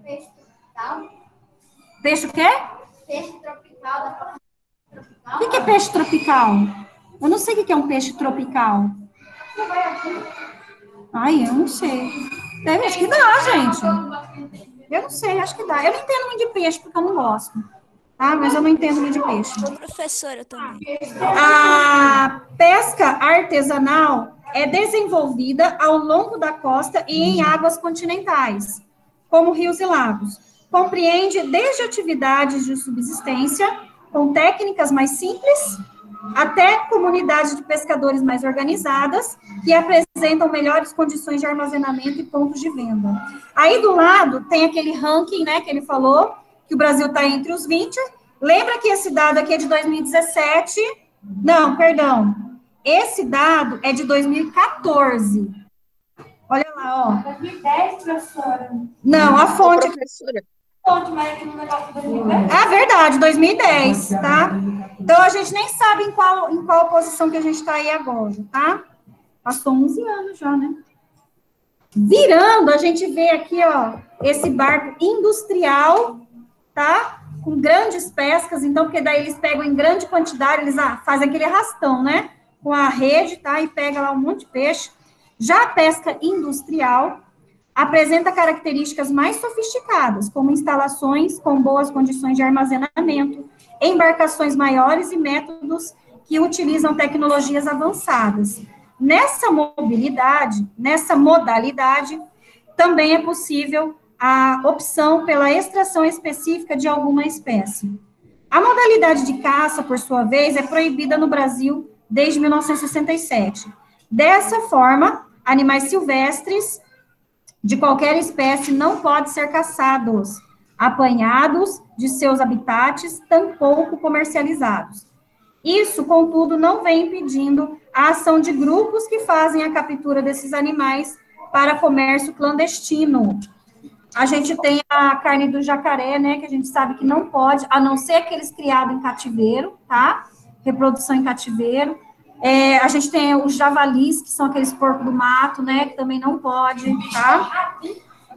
Peixe tropical. Peixe o quê? Peixe tropical. O que é peixe tropical? Eu não sei o que é um peixe tropical. Ai, eu não sei. Acho que dá, gente. Eu não sei, acho que dá. Eu não entendo muito de peixe, porque eu não gosto. Tá? Mas eu não entendo muito de peixe. Professora, eu também. A pesca artesanal é desenvolvida ao longo da costa e em águas continentais, como rios e lagos. Compreende desde atividades de subsistência, com técnicas mais simples, até comunidades de pescadores mais organizadas, que apresentam melhores condições de armazenamento e pontos de venda. Aí do lado tem aquele ranking, né, que ele falou, que o Brasil está entre os 20. Lembra que esse dado aqui é de 2017? Não, perdão. Esse dado é de 2014. Olha lá, ó. 2010, professora. Não, a fonte... Professora, Mas aqui no negócio de 2010. É verdade, 2010, tá? Então, a gente nem sabe em qual posição que a gente está aí agora, tá? Passou 11 anos já, né? Virando, a gente vê aqui, ó, esse barco industrial, tá? Com grandes pescas, então, porque daí eles pegam em grande quantidade, eles fazem aquele arrastão, né? Com a rede, tá? E pega lá um monte de peixe. Já a pesca industrial apresenta características mais sofisticadas, como instalações com boas condições de armazenamento, embarcações maiores e métodos que utilizam tecnologias avançadas. Nessa modalidade, também é possível a opção pela extração específica de alguma espécie. A modalidade de caça, por sua vez, é proibida no Brasil desde 1967. Dessa forma, animais silvestres de qualquer espécie não podem ser caçados, apanhados de seus habitats, tampouco comercializados. Isso, contudo, não vem impedindo a ação de grupos que fazem a captura desses animais para comércio clandestino. A gente tem a carne do jacaré, né, que a gente sabe que não pode, a não ser aqueles criados em cativeiro, tá? Reprodução em cativeiro. A gente tem os javalis, que são aqueles porcos do mato, né, que também não pode, tá?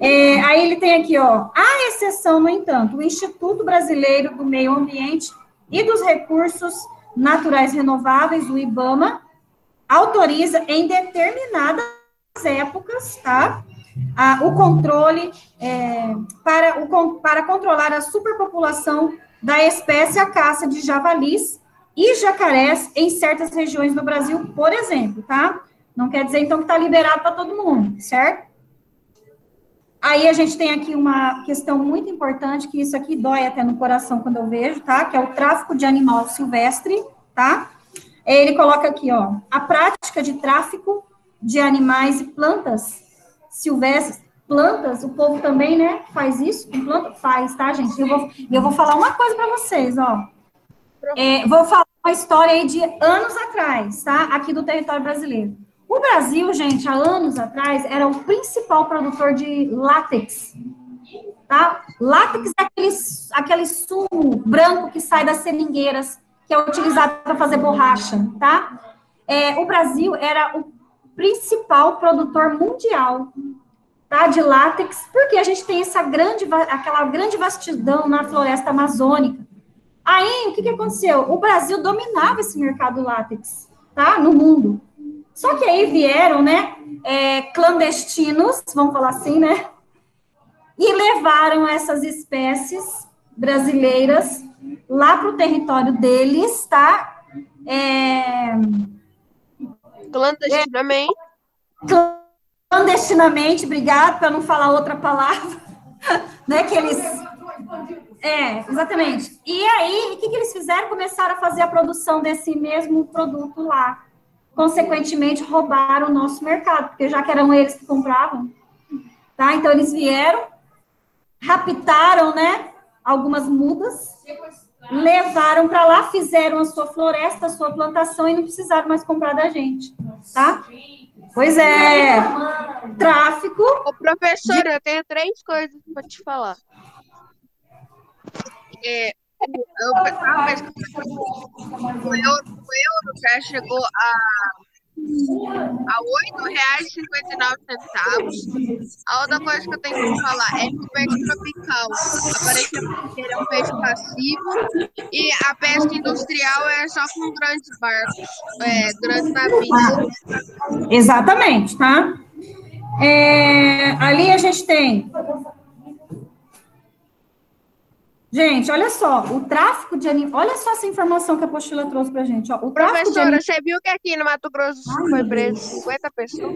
Aí ele tem aqui, ó, a exceção, no entanto, o Instituto Brasileiro do Meio Ambiente e dos Recursos Naturais Renováveis, o IBAMA, autoriza em determinadas épocas, tá? O controle para controlar a superpopulação da espécie a caça de javalis e jacarés em certas regiões do Brasil, por exemplo, tá? Não quer dizer, então, que está liberado para todo mundo, certo? Aí a gente tem aqui uma questão muito importante, que isso aqui dói até no coração quando eu vejo, tá? Que é o tráfico de animal silvestre, tá? Ele coloca aqui, ó, a prática de tráfico de animais e plantas silvestres. Plantas, o povo também, né, faz isso, com planta, faz, tá, gente? Eu vou falar uma coisa para vocês, ó. Vou falar uma história aí de anos atrás, tá? Aqui do território brasileiro. O Brasil, gente, há anos atrás, era o principal produtor de látex, tá? Látex é aquele sumo branco que sai das seringueiras, que é utilizado para fazer borracha, tá? O Brasil era o principal produtor mundial, tá, de látex, porque a gente tem aquela grande vastidão na floresta amazônica. Aí, o que aconteceu? O Brasil dominava esse mercado látex, tá, no mundo. Só que aí vieram, né, clandestinos, vamos falar assim, né, e levaram essas espécies brasileiras lá para o território deles, tá? Clandestinamente. Clandestinamente, obrigado, para não falar outra palavra, né, que eles... exatamente. E aí, o que eles fizeram? Começaram a fazer a produção desse mesmo produto lá. Consequentemente, roubaram o nosso mercado, porque já que eram eles que compravam, tá? Então, eles vieram, raptaram, né, algumas mudas, levaram para lá, fizeram a sua floresta, a sua plantação e não precisaram mais comprar da gente, tá? Pois é, tráfico... Ô, professora, eu tenho 3 coisas para te falar. O euro já chegou a R$8,59. A outra coisa que eu tenho que falar é que o peixe tropical aparentemente ele é um peixe passivo e a pesca industrial é só com grandes barcos, grandes navios. Exatamente, tá? Ali a gente tem... Gente, olha só, o tráfico de animais... Olha só essa informação que a apostila trouxe pra gente. Ó, o professora, você viu que aqui no Mato Grosso do Sul foi preso 50 pessoas?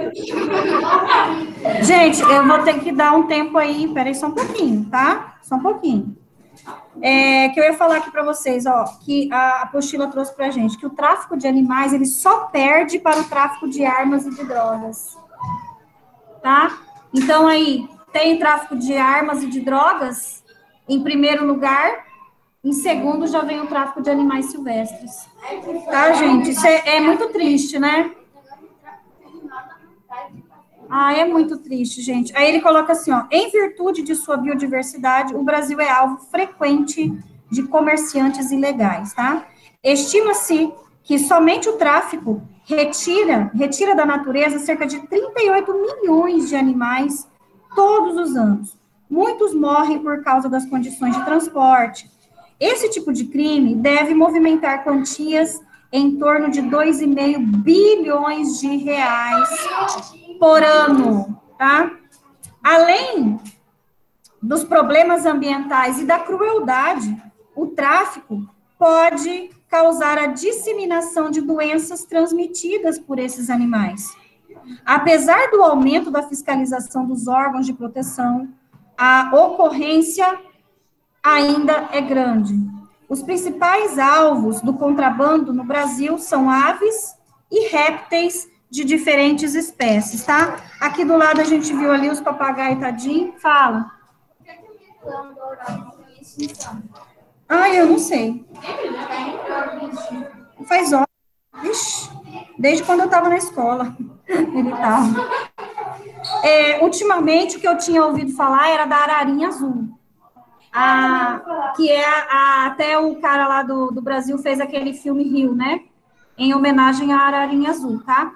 Gente, eu vou ter que dar um tempo aí, peraí só um pouquinho, tá? Só um pouquinho. Que eu ia falar aqui para vocês, ó, que a apostila trouxe pra gente, que o tráfico de animais, ele só perde para o tráfico de armas e de drogas. Tá? Então, aí, tem tráfico de armas e de drogas... Em primeiro lugar, em segundo já vem o tráfico de animais silvestres. Tá, gente? Isso é muito triste, né? É muito triste, gente. Aí ele coloca assim, ó, em virtude de sua biodiversidade, o Brasil é alvo frequente de comerciantes ilegais, tá? Estima-se que somente o tráfico retira da natureza cerca de 38 milhões de animais todos os anos. Muitos morrem por causa das condições de transporte. Esse tipo de crime deve movimentar quantias em torno de 2,5 bilhões de reais por ano, tá? Além dos problemas ambientais e da crueldade, o tráfico pode causar a disseminação de doenças transmitidas por esses animais. Apesar do aumento da fiscalização dos órgãos de proteção, a ocorrência ainda é grande. Os principais alvos do contrabando no Brasil são aves e répteis de diferentes espécies, tá? Aqui do lado a gente viu ali os papagaios tadinho. Fala. Eu não sei. Faz horas. Ixi, desde quando eu estava na escola. Ele estava. Ultimamente, o que eu tinha ouvido falar era da ararinha azul. Que até o cara lá do Brasil fez aquele filme Rio, né? Em homenagem à ararinha azul, tá?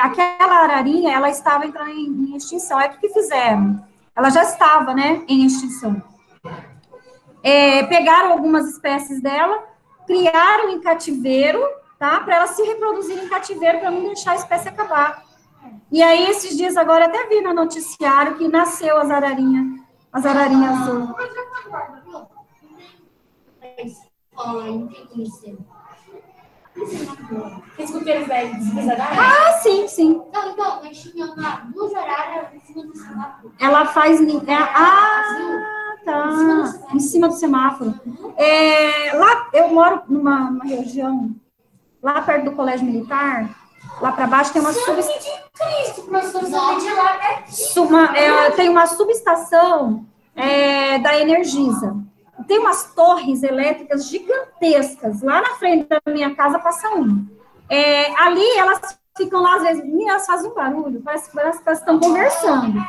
Aquela ararinha, ela estava entrando em extinção. O que fizeram? Ela já estava, né, em extinção. Pegaram algumas espécies dela, criaram em cativeiro, tá? Para ela se reproduzir em cativeiro, para não deixar a espécie acabar. E aí, esses dias agora, até vi no noticiário que nasceu as ararinhas azul. Escuteiro velho, sim, sim. Não, então, mas tinha uma duas araras em cima do semáforo. Ela faz... tá. Em cima do semáforo. Lá, eu moro numa região, lá perto do Colégio Militar, lá para baixo tem uma tem uma subestação da Energisa. Tem umas torres elétricas gigantescas. Lá na frente da minha casa passa uma. Ali elas ficam lá, às vezes, elas fazem um barulho, parece que elas estão conversando.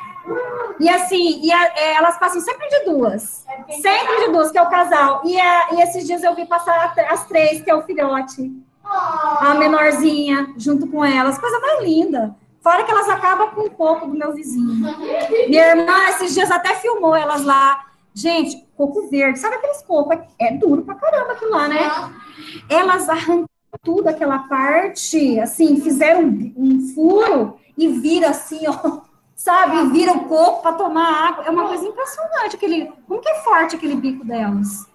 E assim, elas passam sempre de duas. Sempre de duas, que é o casal. E esses dias eu vi passar as três, que é o filhote. A menorzinha, junto com elas. Coisa mais linda. Fora que elas acabam com um pouco do meu vizinho. Minha irmã, esses dias, até filmou elas lá. Gente, coco verde. Sabe aqueles cocos? É duro pra caramba aquilo lá, né? Elas arrancam tudo aquela parte, assim, fizeram um furo e vira assim, ó. Sabe? E vira o coco para tomar água. É uma coisa impressionante. Como que é forte aquele bico delas?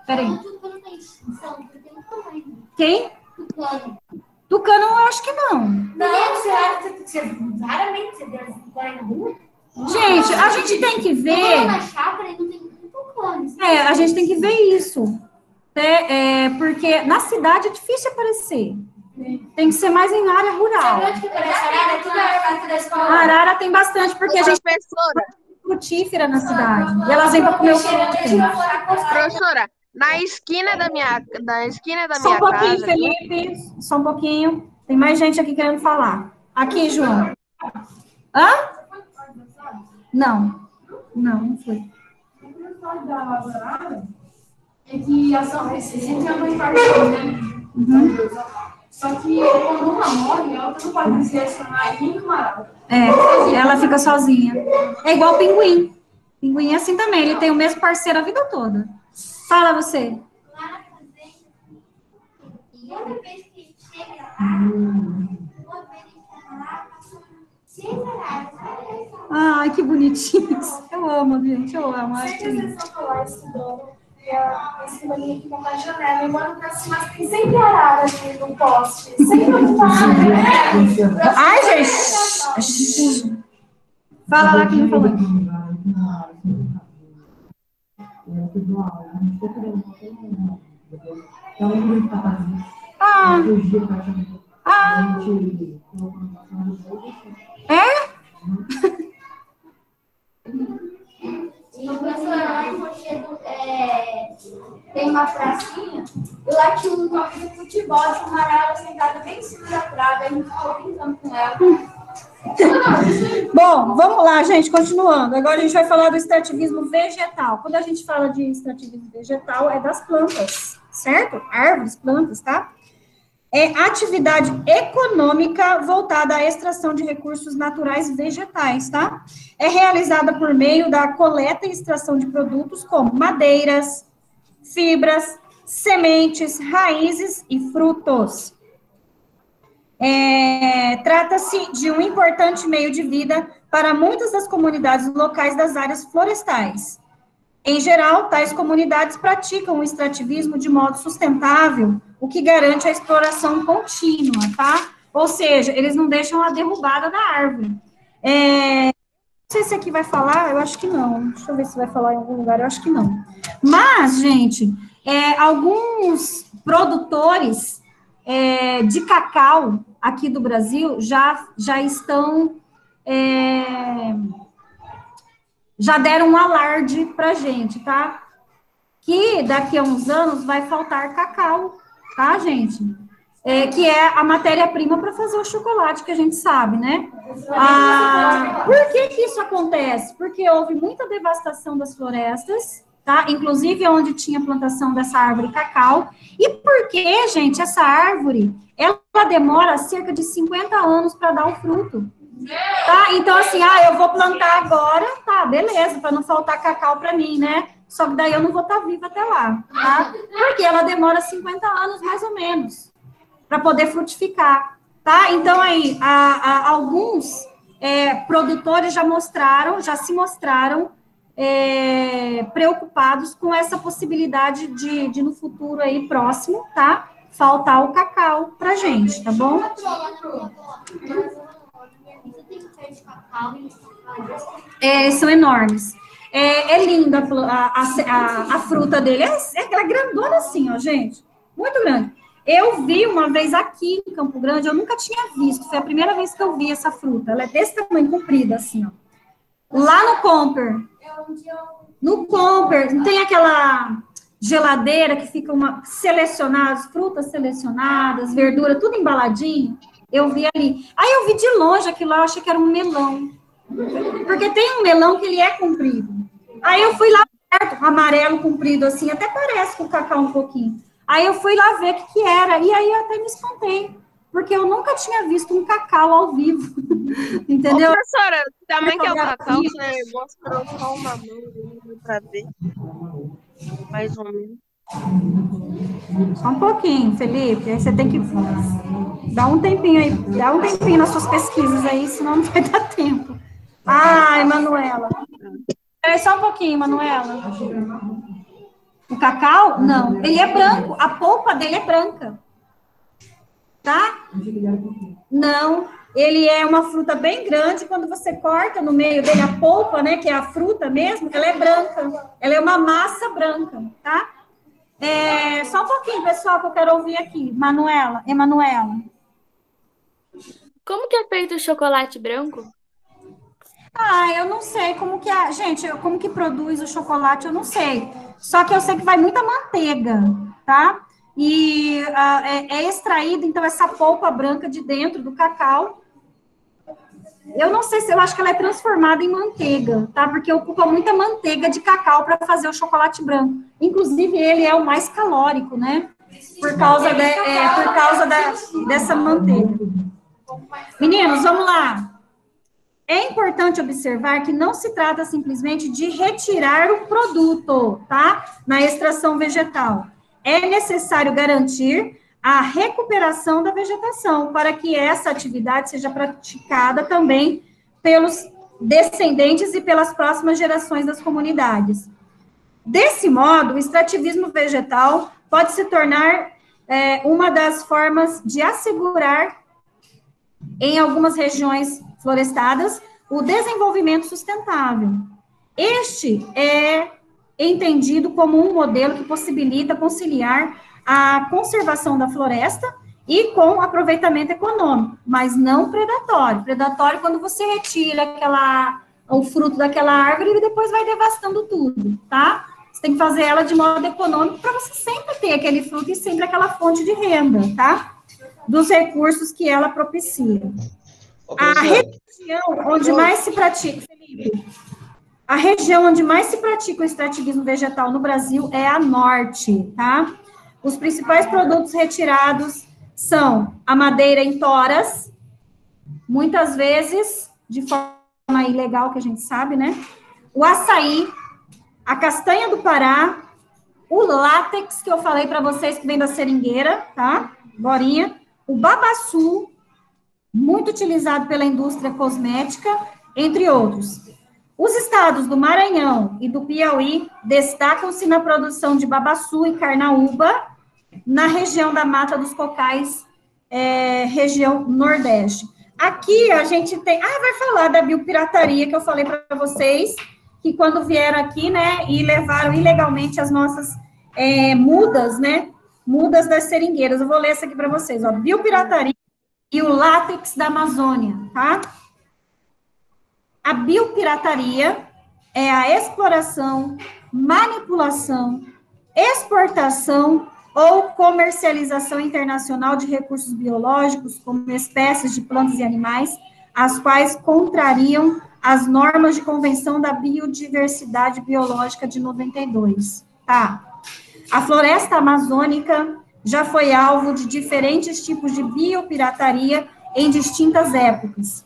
Peraí. Quem? Tucano, eu acho que não. Raramente você vê as tucanas na rua. Gente, a gente tem que ver. Na chácara não tem tucanos. A gente tem que ver isso. Porque na cidade é difícil aparecer. Tem que ser mais em área rural. A arara tem bastante, porque a gente tem frutífera na cidade. E elas vêm para comer o fruto. Professora, na esquina da minha Só um pouquinho, casa. Felipe. Só um pouquinho. Tem mais gente aqui querendo falar. Aqui, João. Hã? Não. Não foi. É que a São Vicente é uma embarcação, né? Só que quando uma morre, ela não pode se relacionar nem com uma. Ela fica sozinha. É igual o pinguim. Pinguim é assim também, ele tem o mesmo parceiro a vida toda. Fala você. Lá na fazenda, toda vez que chega lá, uma vez que lá, passou 6 horários. Ai, que bonitinhos. Eu amo, gente, eu amo. Acho que... Vocês estão lá estudando, e a escrivaninha fica na janela, e manda pra cima, mas tem sempre arara aqui no poste. Sempre uma arara. Ai, gente. Fala lá que não falou. E o professor lá em Rochedo tem uma pracinha, e lá tinha um campo de futebol, tinha uma arara sentada bem em cima da trave, a gente ficou brincando com ela. Bom, vamos lá, gente, continuando. Agora a gente vai falar do extrativismo vegetal. Quando a gente fala de extrativismo vegetal, é das plantas, certo? Árvores, plantas, tá? É atividade econômica voltada à extração de recursos naturais vegetais, tá? É realizada por meio da coleta e extração de produtos como madeiras, fibras, sementes, raízes e frutos. Trata-se de um importante meio de vida para muitas das comunidades locais das áreas florestais. Em geral, tais comunidades praticam o extrativismo de modo sustentável, o que garante a exploração contínua, tá? Ou seja, eles não deixam a derrubada da árvore. Não sei se aqui vai falar, eu acho que não. Deixa eu ver se vai falar em algum lugar, eu acho que não. Mas, gente, alguns produtores de cacau aqui do Brasil já estão... já deram um alarde pra gente, tá? Que daqui a uns anos vai faltar cacau, tá, gente? Que é a matéria-prima para fazer o chocolate, que a gente sabe, né? Por que isso acontece? Porque houve muita devastação das florestas, tá? Inclusive onde tinha plantação dessa árvore cacau. E porque, gente, essa árvore, ela demora cerca de 50 anos para dar o fruto. Tá? Então, assim, eu vou plantar agora, tá, beleza, para não faltar cacau para mim, né? Só que daí eu não vou estar viva até lá, tá? Porque ela demora 50 anos, mais ou menos, para poder frutificar, tá? Então, aí, alguns produtores já se mostraram preocupados com essa possibilidade de no futuro aí próximo, tá? Faltar o cacau pra gente, tá bom? São enormes. É linda a fruta dele. É aquela grandona assim, ó, gente. Muito grande. Eu vi uma vez aqui em Campo Grande, eu nunca tinha visto. Foi a primeira vez que eu vi essa fruta. Ela é desse tamanho, comprida, assim, ó. Lá no Comper. No Comper, não tem aquela geladeira que fica frutas selecionadas, verdura, tudo embaladinho. Eu vi ali. Aí eu vi de longe aquilo lá, eu achei que era um melão. Porque tem um melão que ele é comprido. Aí eu fui lá perto, amarelo comprido assim, até parece com o cacau um pouquinho. Aí eu fui lá ver o que era, e aí eu até me espantei, porque eu nunca tinha visto um cacau ao vivo, Ô, entendeu? professora, também que é o cacau, você mostrou só uma mão pra ver. Mais ou menos. Só um pouquinho, Felipe, aí você tem que dar um tempinho aí, dá um tempinho nas suas pesquisas aí, senão não vai dar tempo. Ai, Manuela. Peraí só um pouquinho, Manuela. O cacau? Não, ele é branco, a polpa dele é branca. Tá? Não, ele é uma fruta bem grande, quando você corta no meio dele a polpa, né, que é a fruta mesmo, ela é branca, ela é uma massa branca, tá? Só um pouquinho, pessoal, que eu quero ouvir aqui. Emanuela. Como que é feito o chocolate branco? Eu não sei como que gente, como que produz o chocolate, eu não sei. Só que eu sei que vai muita manteiga, tá? E é extraída, então, essa polpa branca de dentro do cacau. Eu não sei se eu acho que ela é transformada em manteiga, tá? Porque ocupa muita manteiga de cacau para fazer o chocolate branco. Inclusive, ele é o mais calórico, né? Por causa dessa manteiga. Meninos, vamos lá. É importante observar que não se trata simplesmente de retirar o produto, tá? Na extração vegetal. É necessário garantir a recuperação da vegetação para que essa atividade seja praticada também pelos descendentes e pelas próximas gerações das comunidades. Desse modo, o extrativismo vegetal pode se tornar uma das formas de assegurar, em algumas regiões florestadas, o desenvolvimento sustentável. Este é entendido como um modelo que possibilita conciliar a conservação da floresta e com aproveitamento econômico, mas não predatório. Predatório quando você retira o fruto daquela árvore e depois vai devastando tudo, tá? Você tem que fazer ela de modo econômico para você sempre ter aquele fruto e sempre aquela fonte de renda, tá? Dos recursos que ela propicia. A região onde mais se pratica, Felipe, a região onde mais se pratica o extrativismo vegetal no Brasil é a norte, tá? Os principais produtos retirados são a madeira em toras, muitas vezes de forma ilegal, que a gente sabe, né? O açaí, a castanha do Pará, o látex, que eu falei para vocês, que vem da seringueira, tá? Borinha. O babaçu, muito utilizado pela indústria cosmética, entre outros. Os estados do Maranhão e do Piauí destacam-se na produção de babaçu e carnaúba, na região da Mata dos Cocais, região Nordeste. Aqui a gente tem... vai falar da biopirataria, que eu falei para vocês, que quando vieram aqui, né, e levaram ilegalmente as nossas mudas, né, mudas das seringueiras. Eu vou ler essa aqui para vocês, ó, biopirataria e o látex da Amazônia, tá? A biopirataria é a exploração, manipulação, exportação ou comercialização internacional de recursos biológicos, como espécies de plantas e animais, as quais contrariam as normas de Convenção da Biodiversidade Biológica de 92, tá? A floresta amazônica já foi alvo de diferentes tipos de biopirataria em distintas épocas.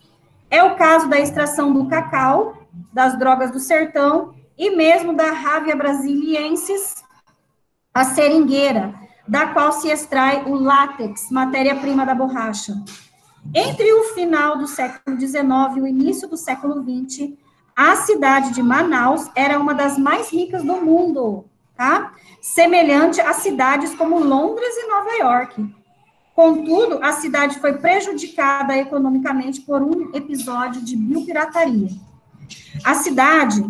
É o caso da extração do cacau, das drogas do sertão e mesmo da Hávea brasiliensis, a seringueira, da qual se extrai o látex, matéria-prima da borracha. Entre o final do século XIX e o início do século XX, a cidade de Manaus era uma das mais ricas do mundo, tá? Semelhante a cidades como Londres e Nova York. Contudo, a cidade foi prejudicada economicamente por um episódio de biopirataria. A cidade,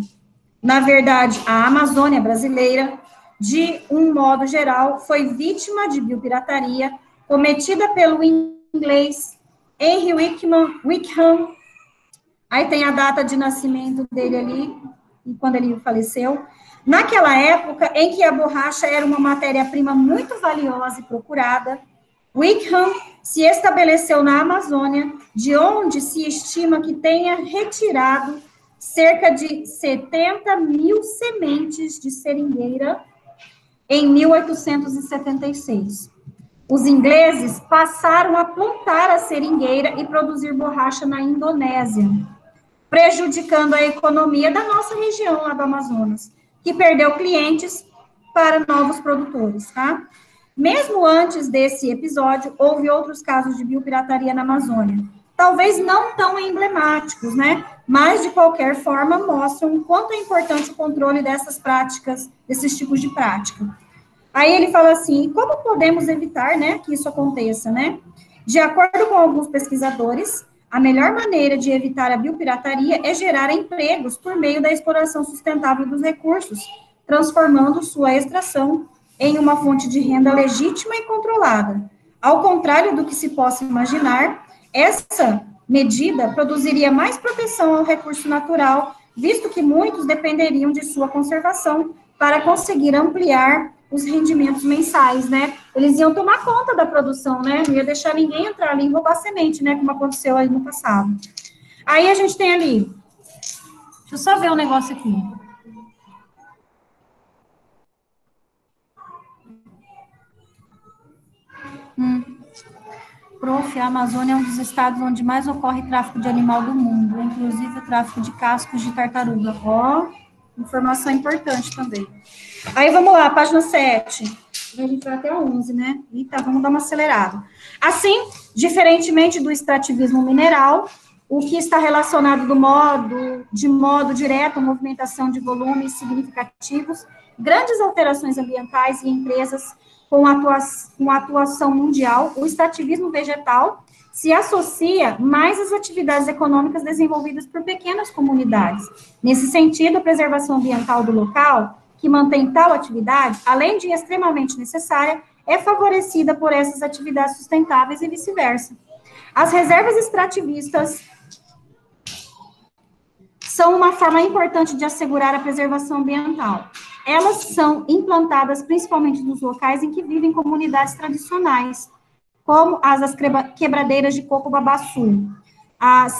na verdade, a Amazônia brasileira, de um modo geral, foi vítima de biopirataria cometida pelo inglês Henry Wickham. Aí tem a data de nascimento dele ali, e quando ele faleceu. Naquela época em que a borracha era uma matéria-prima muito valiosa e procurada, Wickham se estabeleceu na Amazônia, de onde se estima que tenha retirado cerca de 70 mil sementes de seringueira em 1876. Os ingleses passaram a plantar a seringueira e produzir borracha na Indonésia, prejudicando a economia da nossa região lá do Amazonas, que perdeu clientes para novos produtores, tá? Mesmo antes desse episódio, houve outros casos de biopirataria na Amazônia. Talvez não tão emblemáticos, né? Mas, de qualquer forma, mostram o quanto é importante o controle dessas práticas, desses tipos de prática. Aí ele fala assim, como podemos evitar, né, que isso aconteça, né? De acordo com alguns pesquisadores, a melhor maneira de evitar a biopirataria é gerar empregos por meio da exploração sustentável dos recursos, transformando sua extração em uma fonte de renda legítima e controlada. Ao contrário do que se possa imaginar, essa medida produziria mais proteção ao recurso natural, visto que muitos dependeriam de sua conservação para conseguir ampliar os rendimentos mensais, né? Eles iam tomar conta da produção, né? Não ia deixar ninguém entrar ali e roubar semente, né? Como aconteceu aí no passado. Aí a gente tem ali, deixa eu só ver um negócio aqui. Prof, a Amazônia é um dos estados onde mais ocorre tráfico de animal do mundo, inclusive o tráfico de cascos de tartaruga. Ó, informação importante também. Aí, vamos lá, página 7. A gente vai até a 11, né? Eita, vamos dar uma acelerada. Assim, diferentemente do extrativismo mineral, o que está relacionado de modo direto à movimentação de volumes significativos, grandes alterações ambientais e empresas com atuação mundial, o extrativismo vegetal se associa mais às atividades econômicas desenvolvidas por pequenas comunidades. Nesse sentido, a preservação ambiental do local, que mantém tal atividade, além de extremamente necessária, é favorecida por essas atividades sustentáveis e vice-versa. As reservas extrativistas são uma forma importante de assegurar a preservação ambiental. Elas são implantadas principalmente nos locais em que vivem comunidades tradicionais, como as das quebradeiras de coco babaçu.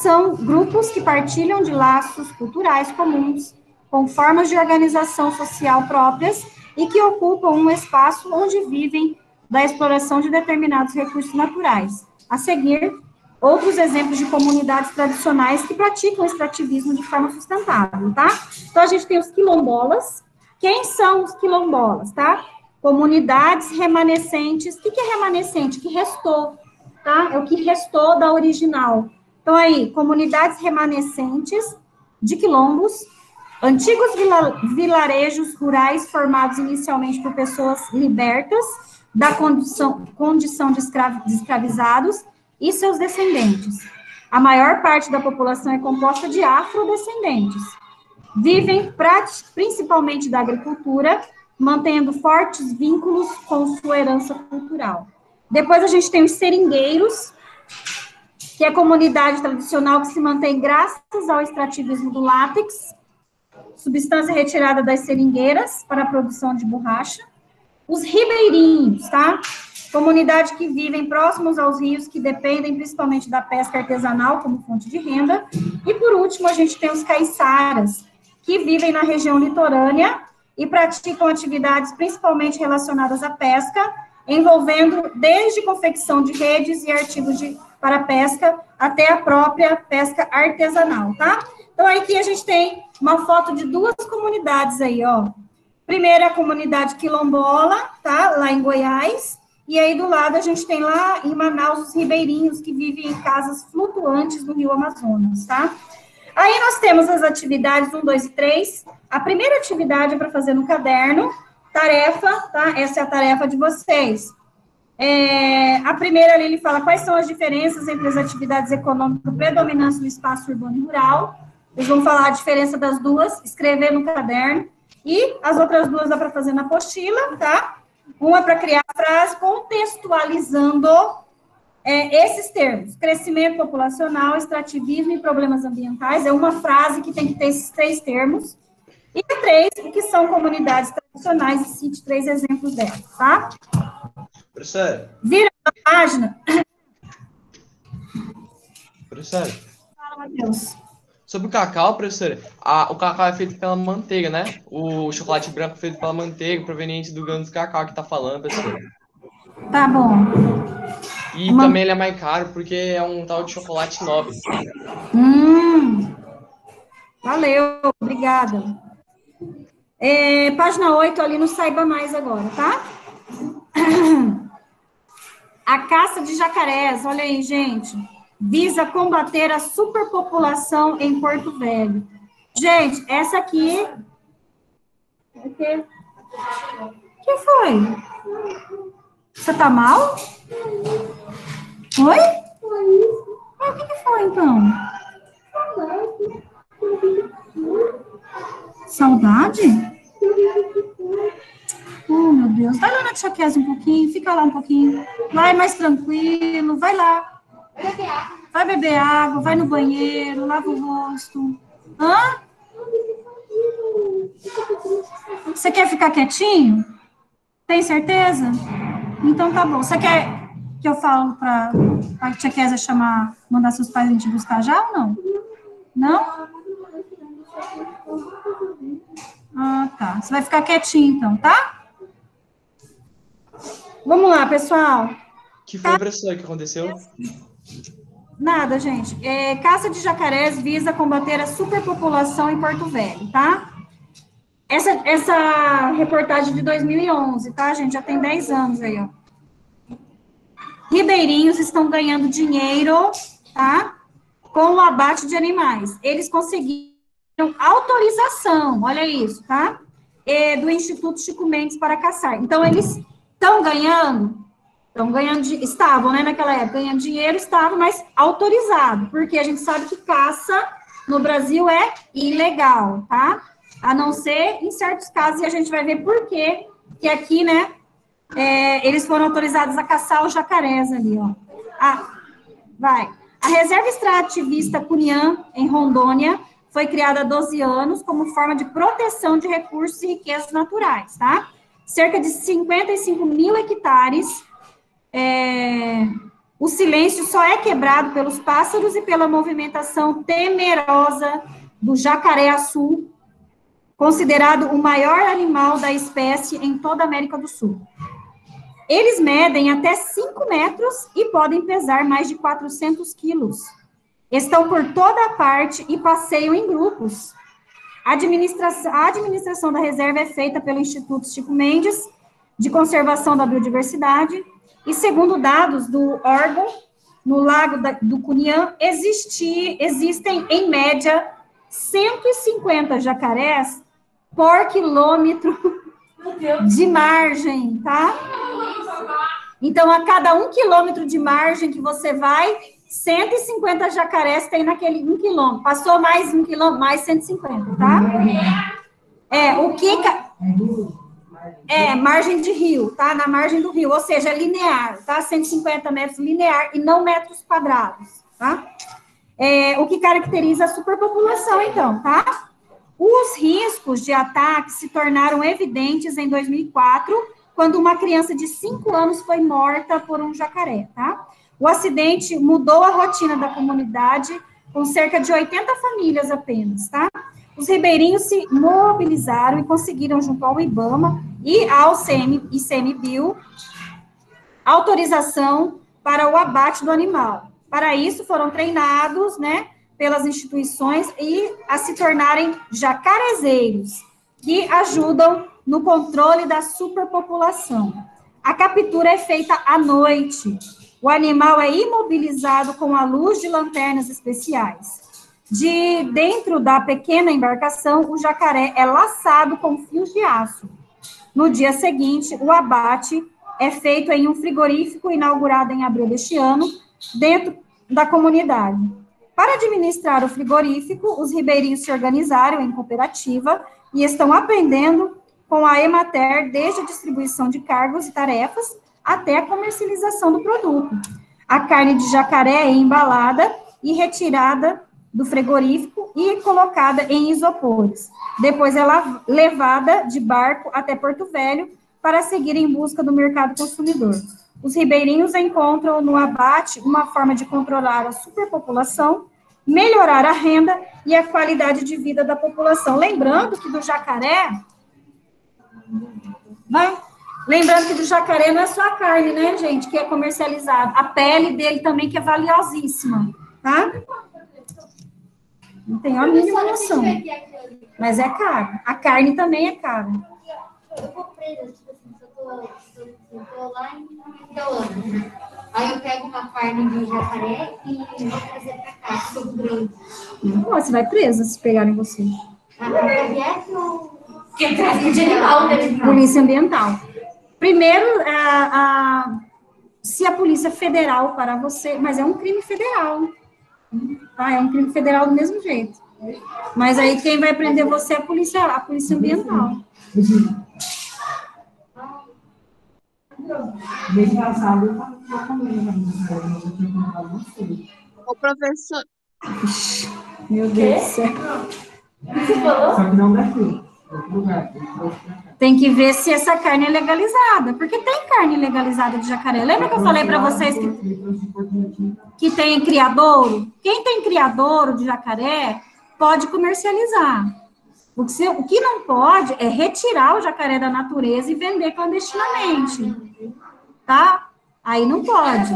São grupos que partilham de laços culturais comuns, com formas de organização social próprias e que ocupam um espaço onde vivem da exploração de determinados recursos naturais. A seguir, outros exemplos de comunidades tradicionais que praticam o extrativismo de forma sustentável, tá? Então, a gente tem os quilombolas. Quem são os quilombolas, tá? Comunidades remanescentes. O que é remanescente? Que restou, tá? É o que restou da original. Então, aí, comunidades remanescentes de quilombos, antigos vilarejos rurais formados inicialmente por pessoas libertas da condição de escravizados e seus descendentes. A maior parte da população é composta de afrodescendentes. Vivem principalmente da agricultura, mantendo fortes vínculos com sua herança cultural. Depois a gente tem os seringueiros, que é a comunidade tradicional que se mantém graças ao extrativismo do látex, substância retirada das seringueiras para a produção de borracha. Os ribeirinhos, tá? Comunidade que vivem próximos aos rios, que dependem principalmente da pesca artesanal como fonte de renda. E, por último, a gente tem os caiçaras, que vivem na região litorânea e praticam atividades principalmente relacionadas à pesca, envolvendo desde confecção de redes e artigos para pesca até a própria pesca artesanal, tá? Então, aqui a gente tem uma foto de duas comunidades aí, ó. Primeiro, a comunidade quilombola, tá? Lá em Goiás. E aí, do lado, a gente tem lá em Manaus os ribeirinhos que vivem em casas flutuantes no Rio Amazonas, tá? Aí nós temos as atividades 1, 2 e 3. A primeira atividade é para fazer no caderno, tarefa, tá? Essa é a tarefa de vocês. A primeira ali, ele fala quais são as diferenças entre as atividades econômicas predominantes no espaço urbano e rural. Eles vão falar a diferença das duas, escrever no caderno. E as outras duas dá para fazer na apostila, tá? Uma para criar a frase contextualizando esses termos. Crescimento populacional, extrativismo e problemas ambientais. É uma frase que tem que ter esses 3 termos. E a 3, o que são comunidades tradicionais, e cite 3 exemplos delas, tá? Professora, Vira. página. Professora, Fala, Matheus. sobre o cacau, professora, o cacau é feito pela manteiga, né? O chocolate branco é feito pela manteiga, proveniente do grão do cacau que tá falando, professora. Tá bom. E também ele é mais caro porque é um tal de chocolate nobre. Valeu, obrigada. Página 8 ali no Saiba Mais agora, tá? A caça de jacarés, olha aí, gente, visa combater a superpopulação em Porto Velho. Gente, essa aqui... O que foi? Você tá mal? Oi? O que foi, então? Saudade? Oh, meu Deus. Vai lá na tia Kézia um pouquinho, fica lá um pouquinho. Vai mais tranquilo, vai lá. Vai beber água, vai no banheiro, lava o rosto. Hã? Você quer ficar quietinho? Tem certeza? Então tá bom. Você quer que eu falo pra tia Kézia mandar seus pais vir te buscar já ou não? Não? Ah, tá. Você vai ficar quietinho então, tá? Vamos lá, pessoal. Que foi, professor, que aconteceu? Nada, gente. Caça de jacarés visa combater a superpopulação em Porto Velho, tá? Essa reportagem de 2011, tá, gente? Já tem 10 anos aí, ó. Ribeirinhos estão ganhando dinheiro, tá? Com o abate de animais. Eles conseguiram autorização, olha isso, tá? Do Instituto Chico Mendes para caçar. Então, eles estavam, né, naquela época, ganhando dinheiro, estavam, mas autorizado, porque a gente sabe que caça no Brasil é ilegal, tá? A não ser em certos casos, e a gente vai ver por quê, que aqui, né, eles foram autorizados a caçar os jacarés ali, ó. A Reserva Extrativista Cunhã, em Rondônia, foi criada há 12 anos como forma de proteção de recursos e riquezas naturais, tá? Cerca de 55 mil hectares. O silêncio só é quebrado pelos pássaros e pela movimentação temerosa do jacaré-açu, considerado o maior animal da espécie em toda a América do Sul. Eles medem até 5 metros e podem pesar mais de 400 quilos. Estão por toda parte e passeiam em grupos. A administração da reserva é feita pelo Instituto Chico Mendes de Conservação da Biodiversidade e, segundo dados do órgão, no Lago do Cunhã, existem, em média, 150 jacarés por quilômetro de margem, tá? Então, a cada 1 quilômetro de margem que você vai, 150 jacarés tem naquele 1 quilômetro. Passou mais 1 quilômetro, mais 150, tá? Margem de rio, tá? Na margem do rio, ou seja, linear, tá? 150 metros linear e não metros quadrados, tá? O que caracteriza a superpopulação, então, tá? Os riscos de ataque se tornaram evidentes em 2004, quando uma criança de 5 anos foi morta por um jacaré, tá? O acidente mudou a rotina da comunidade, com cerca de 80 famílias apenas, tá? Os ribeirinhos se mobilizaram e conseguiram, junto ao IBAMA e ao ICMBio, autorização para o abate do animal. Para isso, foram treinados, né, pelas instituições e a se tornarem jacarezeiros, que ajudam no controle da superpopulação. A captura é feita à noite. O animal é imobilizado com a luz de lanternas especiais. De dentro da pequena embarcação, o jacaré é laçado com fios de aço. No dia seguinte, o abate é feito em um frigorífico inaugurado em abril deste ano, dentro da comunidade. Para administrar o frigorífico, os ribeirinhos se organizaram em cooperativa e estão aprendendo com a Emater desde a distribuição de cargos e tarefas até a comercialização do produto. A carne de jacaré é embalada e retirada do frigorífico e colocada em isopores. Depois ela é levada de barco até Porto Velho para seguir em busca do mercado consumidor. Os ribeirinhos encontram no abate uma forma de controlar a superpopulação, melhorar a renda e a qualidade de vida da população. Lembrando que do jacaré, lembrando que do jacaré não é só a carne, né, gente, que é comercializada, a pele dele também que é valiosíssima, tá? Não tenho a mínima noção, mas é caro. A carne também é cara. Eu vou presa, tipo assim, se eu tô lá em Itaúna, aí eu pego uma carne de jacaré e vou trazer pra cá, se for grande. Não, você vai presa se pegarem você. A PRF ou... Que é tráfico de animal, né? Polícia Ambiental. Primeiro, se a Polícia Federal parar você, mas é um crime federal, tá? É um crime federal do mesmo jeito. Mas aí quem vai prender você é a Polícia Ambiental. Mês passado, eu estava falando, O professor, Meu Deus do céu. só que não daqui. Outro lugar. Tem que ver se essa carne é legalizada, porque tem carne legalizada de jacaré. Lembra que eu falei para vocês que tem criadouro? Quem tem criadouro de jacaré pode comercializar. O que não pode é retirar o jacaré da natureza e vender clandestinamente, tá? Aí não pode.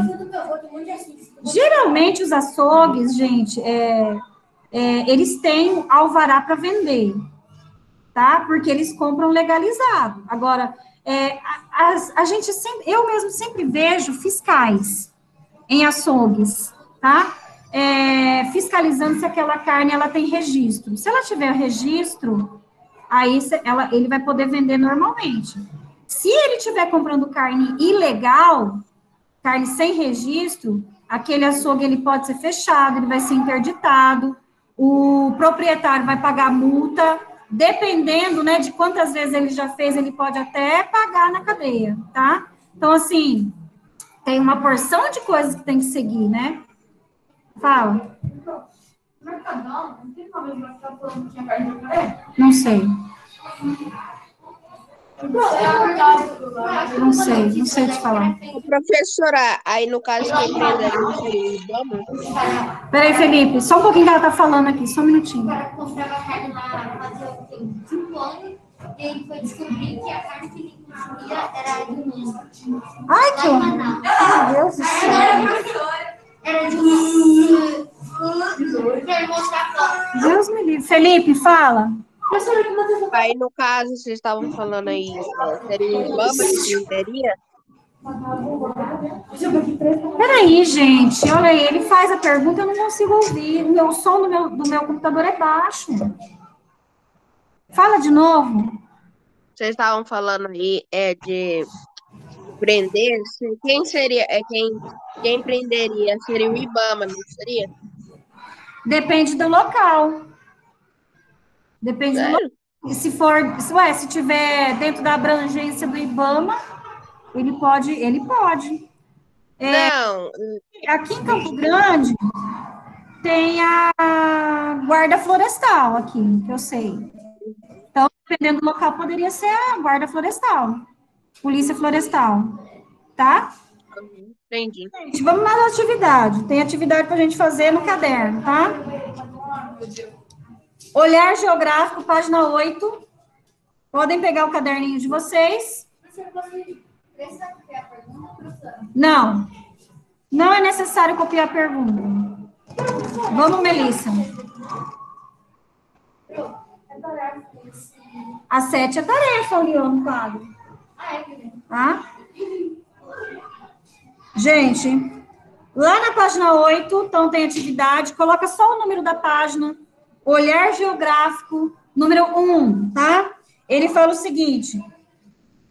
Geralmente os açougues, gente, eles têm alvará para vender, tá? Porque eles compram legalizado. Agora, a gente sempre, eu mesmo sempre vejo fiscais em açougues, tá? Fiscalizando se aquela carne ela tem registro. Se ela tiver registro, aí ele vai poder vender normalmente. Se ele estiver comprando carne ilegal, carne sem registro, aquele açougue ele pode ser fechado, ele vai ser interditado, o proprietário vai pagar multa, dependendo, né, de quantas vezes ele já fez, ele pode até pagar na cadeia, tá? Então, assim, tem uma porção de coisas que tem que seguir, né? Fala. Mercadão, não tem uma vez que vai ficar falando que tinha carne de jacaré? Não sei. Não sei te falar. o professora, aí no caso quem prenderia seria o Ibama? Peraí, Felipe, só um pouquinho que ela tá falando aqui, só um minutinho. O cara comprava carne lá fazia o quê? 5 anos, e ele foi descobrir que a carne que ele consumia era de um. Ai, que horror. Meu Deus do céu. Era de um. Quero mostrar a foto. Deus me livre. Felipe, fala. Aí no caso, vocês estavam falando aí, seria o Ibama que prenderia? Peraí, gente. Olha aí, ele faz a pergunta, eu não consigo ouvir. O som do meu computador é baixo. Fala de novo. Vocês estavam falando aí de prender, quem seria, quem prenderia seria o Ibama, não seria? Depende do local. Depende do local. Sério? E se tiver dentro da abrangência do IBAMA, ele pode. Não, Aqui em Campo Grande tem a guarda florestal aqui, que eu sei. Então, dependendo do local, poderia ser a guarda florestal, polícia florestal, tá? entendi. Gente, vamos lá na atividade. Tem atividade para a gente fazer no caderno, tá? Olhar geográfico, página 8. Podem pegar o caderninho de vocês. Não. Não é necessário copiar a pergunta. Vamos, Melissa. A 7 é tarefa ali, ó, no quadro. Tá? Gente, lá na página 8, então tem atividade, coloca só o número da página, olhar geográfico, número 1, tá? Ele fala o seguinte: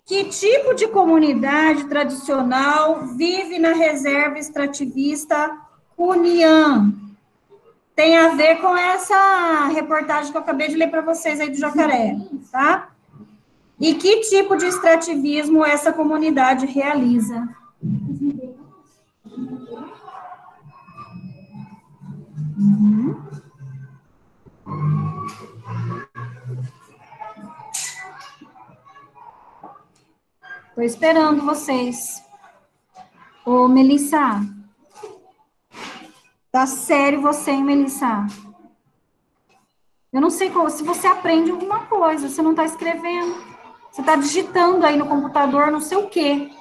que tipo de comunidade tradicional vive na reserva extrativista Cunhã? Tem a ver com essa reportagem que eu acabei de ler para vocês aí do jacaré, tá? E que tipo de extrativismo essa comunidade realiza? Estou esperando vocês. Ô, Melissa. Tá sério você, hein, Melissa? Eu não sei se você aprende alguma coisa, você não tá escrevendo. Você tá digitando aí no computador não sei o quê.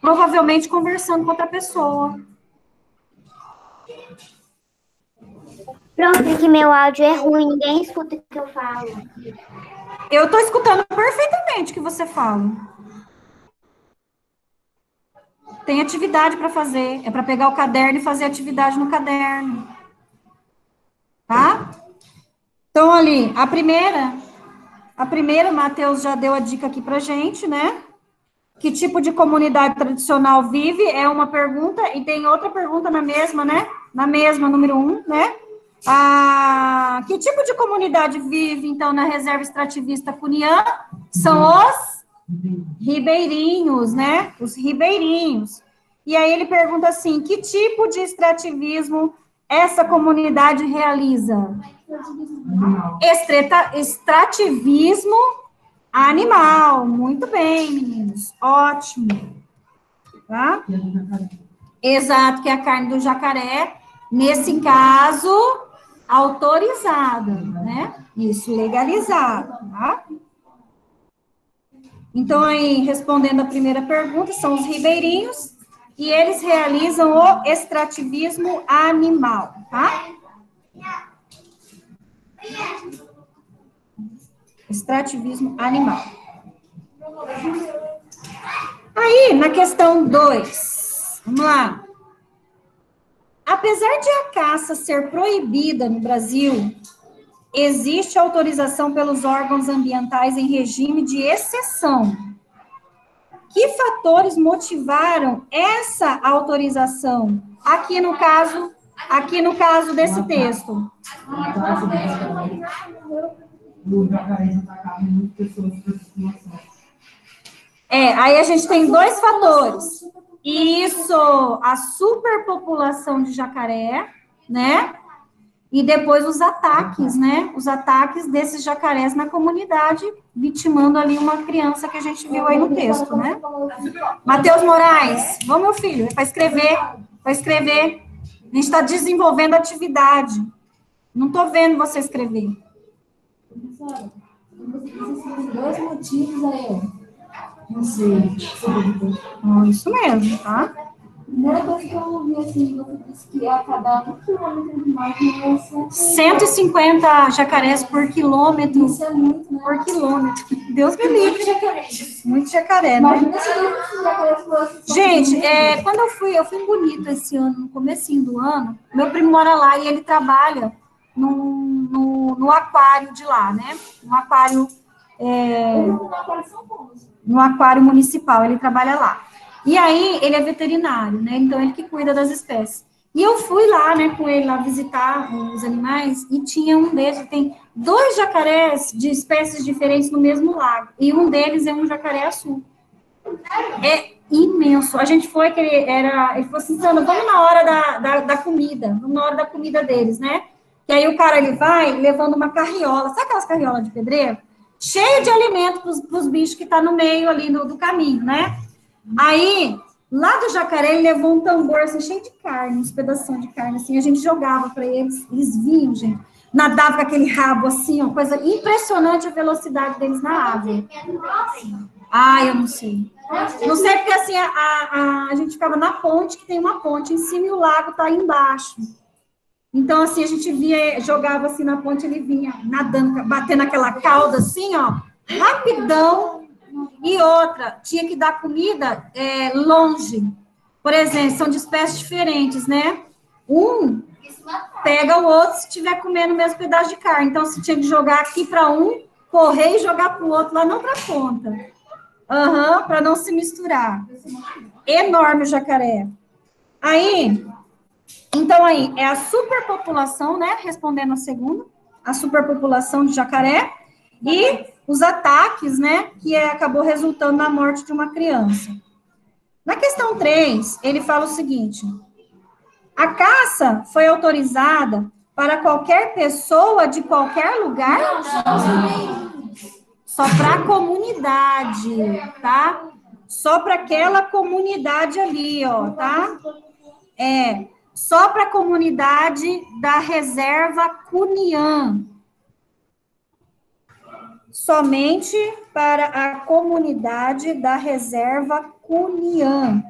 Provavelmente conversando com outra pessoa. Pronto, que meu áudio é ruim, ninguém escuta o que eu falo. Eu tô escutando perfeitamente o que você fala. Tem atividade para fazer. É para pegar o caderno e fazer atividade no caderno. Tá? Então, ali, a primeira, o Matheus já deu a dica aqui pra gente, né? Que tipo de comunidade tradicional vive? É uma pergunta, e tem outra pergunta na mesma, né? Na mesma, número 1, né? Que tipo de comunidade vive, então, na reserva extrativista Cunhã? São os ribeirinhos, né? Os ribeirinhos. E aí ele pergunta assim, que tipo de extrativismo essa comunidade realiza? Extrativismo animal. Muito bem, meninos. Ótimo. Tá? Exato, que é a carne do jacaré. Nesse caso, autorizada, né? Isso, legalizada, tá? Então, aí, respondendo a primeira pergunta, são os ribeirinhos, e eles realizam o extrativismo animal, tá? Extrativismo animal. Aí, na questão 2, vamos lá. Apesar de a caça ser proibida no Brasil, existe autorização pelos órgãos ambientais em regime de exceção. Que fatores motivaram essa autorização? Aqui no caso desse texto. Aí a gente tem 2 fatores. Isso, a superpopulação de jacaré, né? E depois os ataques, né? Os ataques desses jacarés na comunidade, vitimando ali uma criança que a gente viu aí no texto, né? Matheus Moraes, vamos, meu filho, é para escrever, A gente está desenvolvendo atividade. Não estou vendo você escrever. Professora, existem 2 motivos aí. Não sei. Isso mesmo, tá? Primeira coisa que eu ouvi, assim, você disse que a cada 1 quilômetro de mar, 150 jacarés por quilômetro. Isso é muito, né? Por quilômetro. Deus me livre. Muito jacaré, né? Imagina se os jacarés fossem... Gente, quando eu fui em Bonito esse ano, no comecinho do ano, meu primo mora lá e ele trabalha no aquário de lá, né? No aquário municipal, ele trabalha lá. E aí, ele é veterinário, né? Então, ele que cuida das espécies. E eu fui lá, né, com ele lá visitar os animais, e tinha um deles, tem 2 jacarés de espécies diferentes no mesmo lago. E um deles é um jacaré azul. É imenso. A gente foi, ele falou assim, Sandra, vamos na hora da comida, vamos na hora da comida deles, né? E aí o cara, ele vai levando uma carriola, sabe aquelas carriolas de pedreiro? Cheio de alimento para os bichos que tá no meio ali do caminho, né? Aí, lá do jacaré, ele levou um tambor assim, cheio de carne, uns pedacinhos de carne, assim, a gente jogava para eles vinham, gente, nadava com aquele rabo assim, ó, coisa impressionante a velocidade deles na água. Eu não sei. Não sei porque assim, a gente ficava na ponte, que tem uma ponte em cima e o lago tá aí embaixo. Então, assim, a gente jogava assim na ponte, ele vinha nadando, batendo aquela cauda assim, ó, rapidão. E outra, tinha que dar comida longe. Por exemplo, são de espécies diferentes, né? Um pega o outro se estiver comendo o mesmo pedaço de carne. Então, você tinha que jogar aqui para um, correr e jogar para o outro lá na outra ponta. Para não se misturar. Enorme o jacaré. Então, é a superpopulação, né? Respondendo a segunda, a superpopulação de jacaré e os ataques, né? Que acabou resultando na morte de uma criança. Na questão 3, ele fala o seguinte: a caça foi autorizada para qualquer pessoa de qualquer lugar? Só para a comunidade, tá? só para aquela comunidade ali, ó, tá? Só para a comunidade da reserva Cuniã. Somente para a comunidade da reserva Cuniã.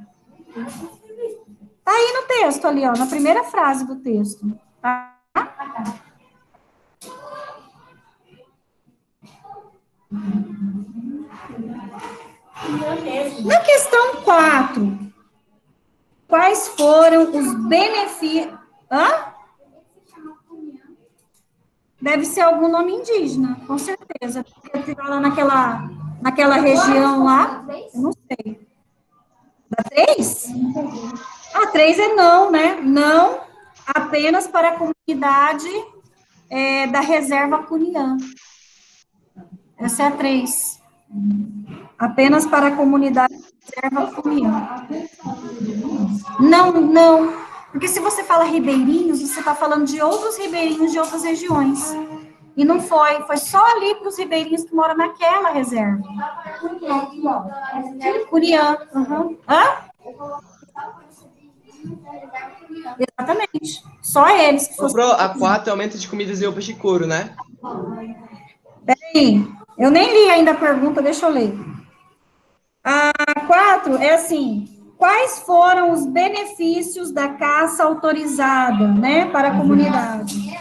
Tá aí no texto ali, ó, na primeira frase do texto, tá? Na questão 4, quais foram os benefícios... Hã? Deve ser algum nome indígena, com certeza. Porque lá naquela região lá, eu não sei. Da 3? A 3 é não, né? Não apenas para a comunidade da reserva Cuniã. Essa é a 3. Apenas para a comunidade da reserva Cuniã. Não. Porque se você fala ribeirinhos, você está falando de outros ribeirinhos de outras regiões. E não foi só ali para os ribeirinhos que moram naquela reserva. Cuniã. Uhum. Hã? Exatamente. Só eles que foram. A 4 é aumento de comidas e roupas de couro, né? Peraí, eu nem li ainda a pergunta, deixa eu ler. A 4 é assim: quais foram os benefícios da caça autorizada, né, para a comunidade?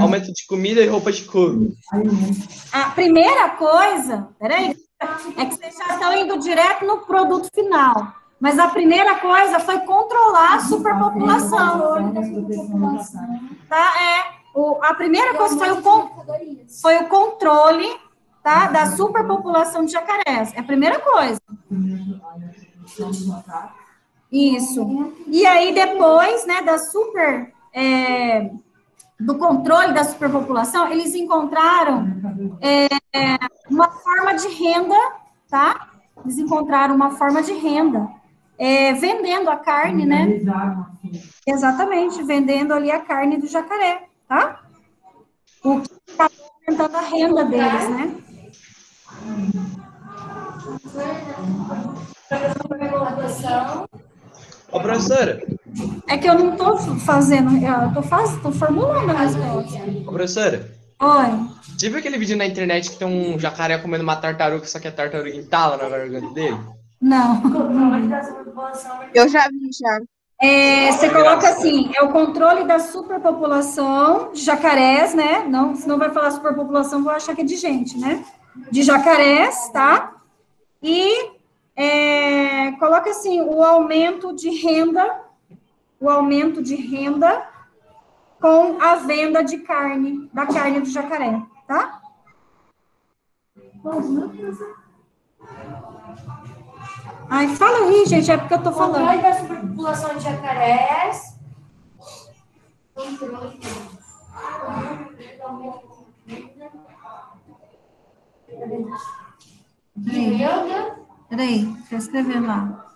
Aumento de comida e roupa de couro. A primeira coisa, peraí, é que vocês já estão indo direto no produto final. Mas a primeira coisa foi controlar a superpopulação. Tá? A primeira coisa foi o controle, tá, da superpopulação de jacarés. É a primeira coisa. Isso. E aí, depois, né, do controle da superpopulação, eles encontraram uma forma de renda, tá? Eles encontraram uma forma de renda. Vendendo a carne, né? Exatamente, vendendo ali a carne do jacaré, tá? O que está aumentando a renda deles, né? Ô, professora. É que eu não estou fazendo, eu tô formulando a resposta. Ô, professora. Oi. Você viu aquele vídeo na internet que tem um jacaré comendo uma tartaruga, só que a tartaruga entala na garganta dele? Não. Eu já vi, já. Você coloca assim, é o controle da superpopulação de jacarés, né? Não, se não vai falar superpopulação, vou achar que é de gente, né? De jacarés, tá? E coloca assim, o aumento de renda com a venda de carne, da carne do jacaré, tá? Ai, fala aí, gente, é porque eu tô falando. Controle da superpopulação de jacarés. Peraí, deixa eu escrever lá.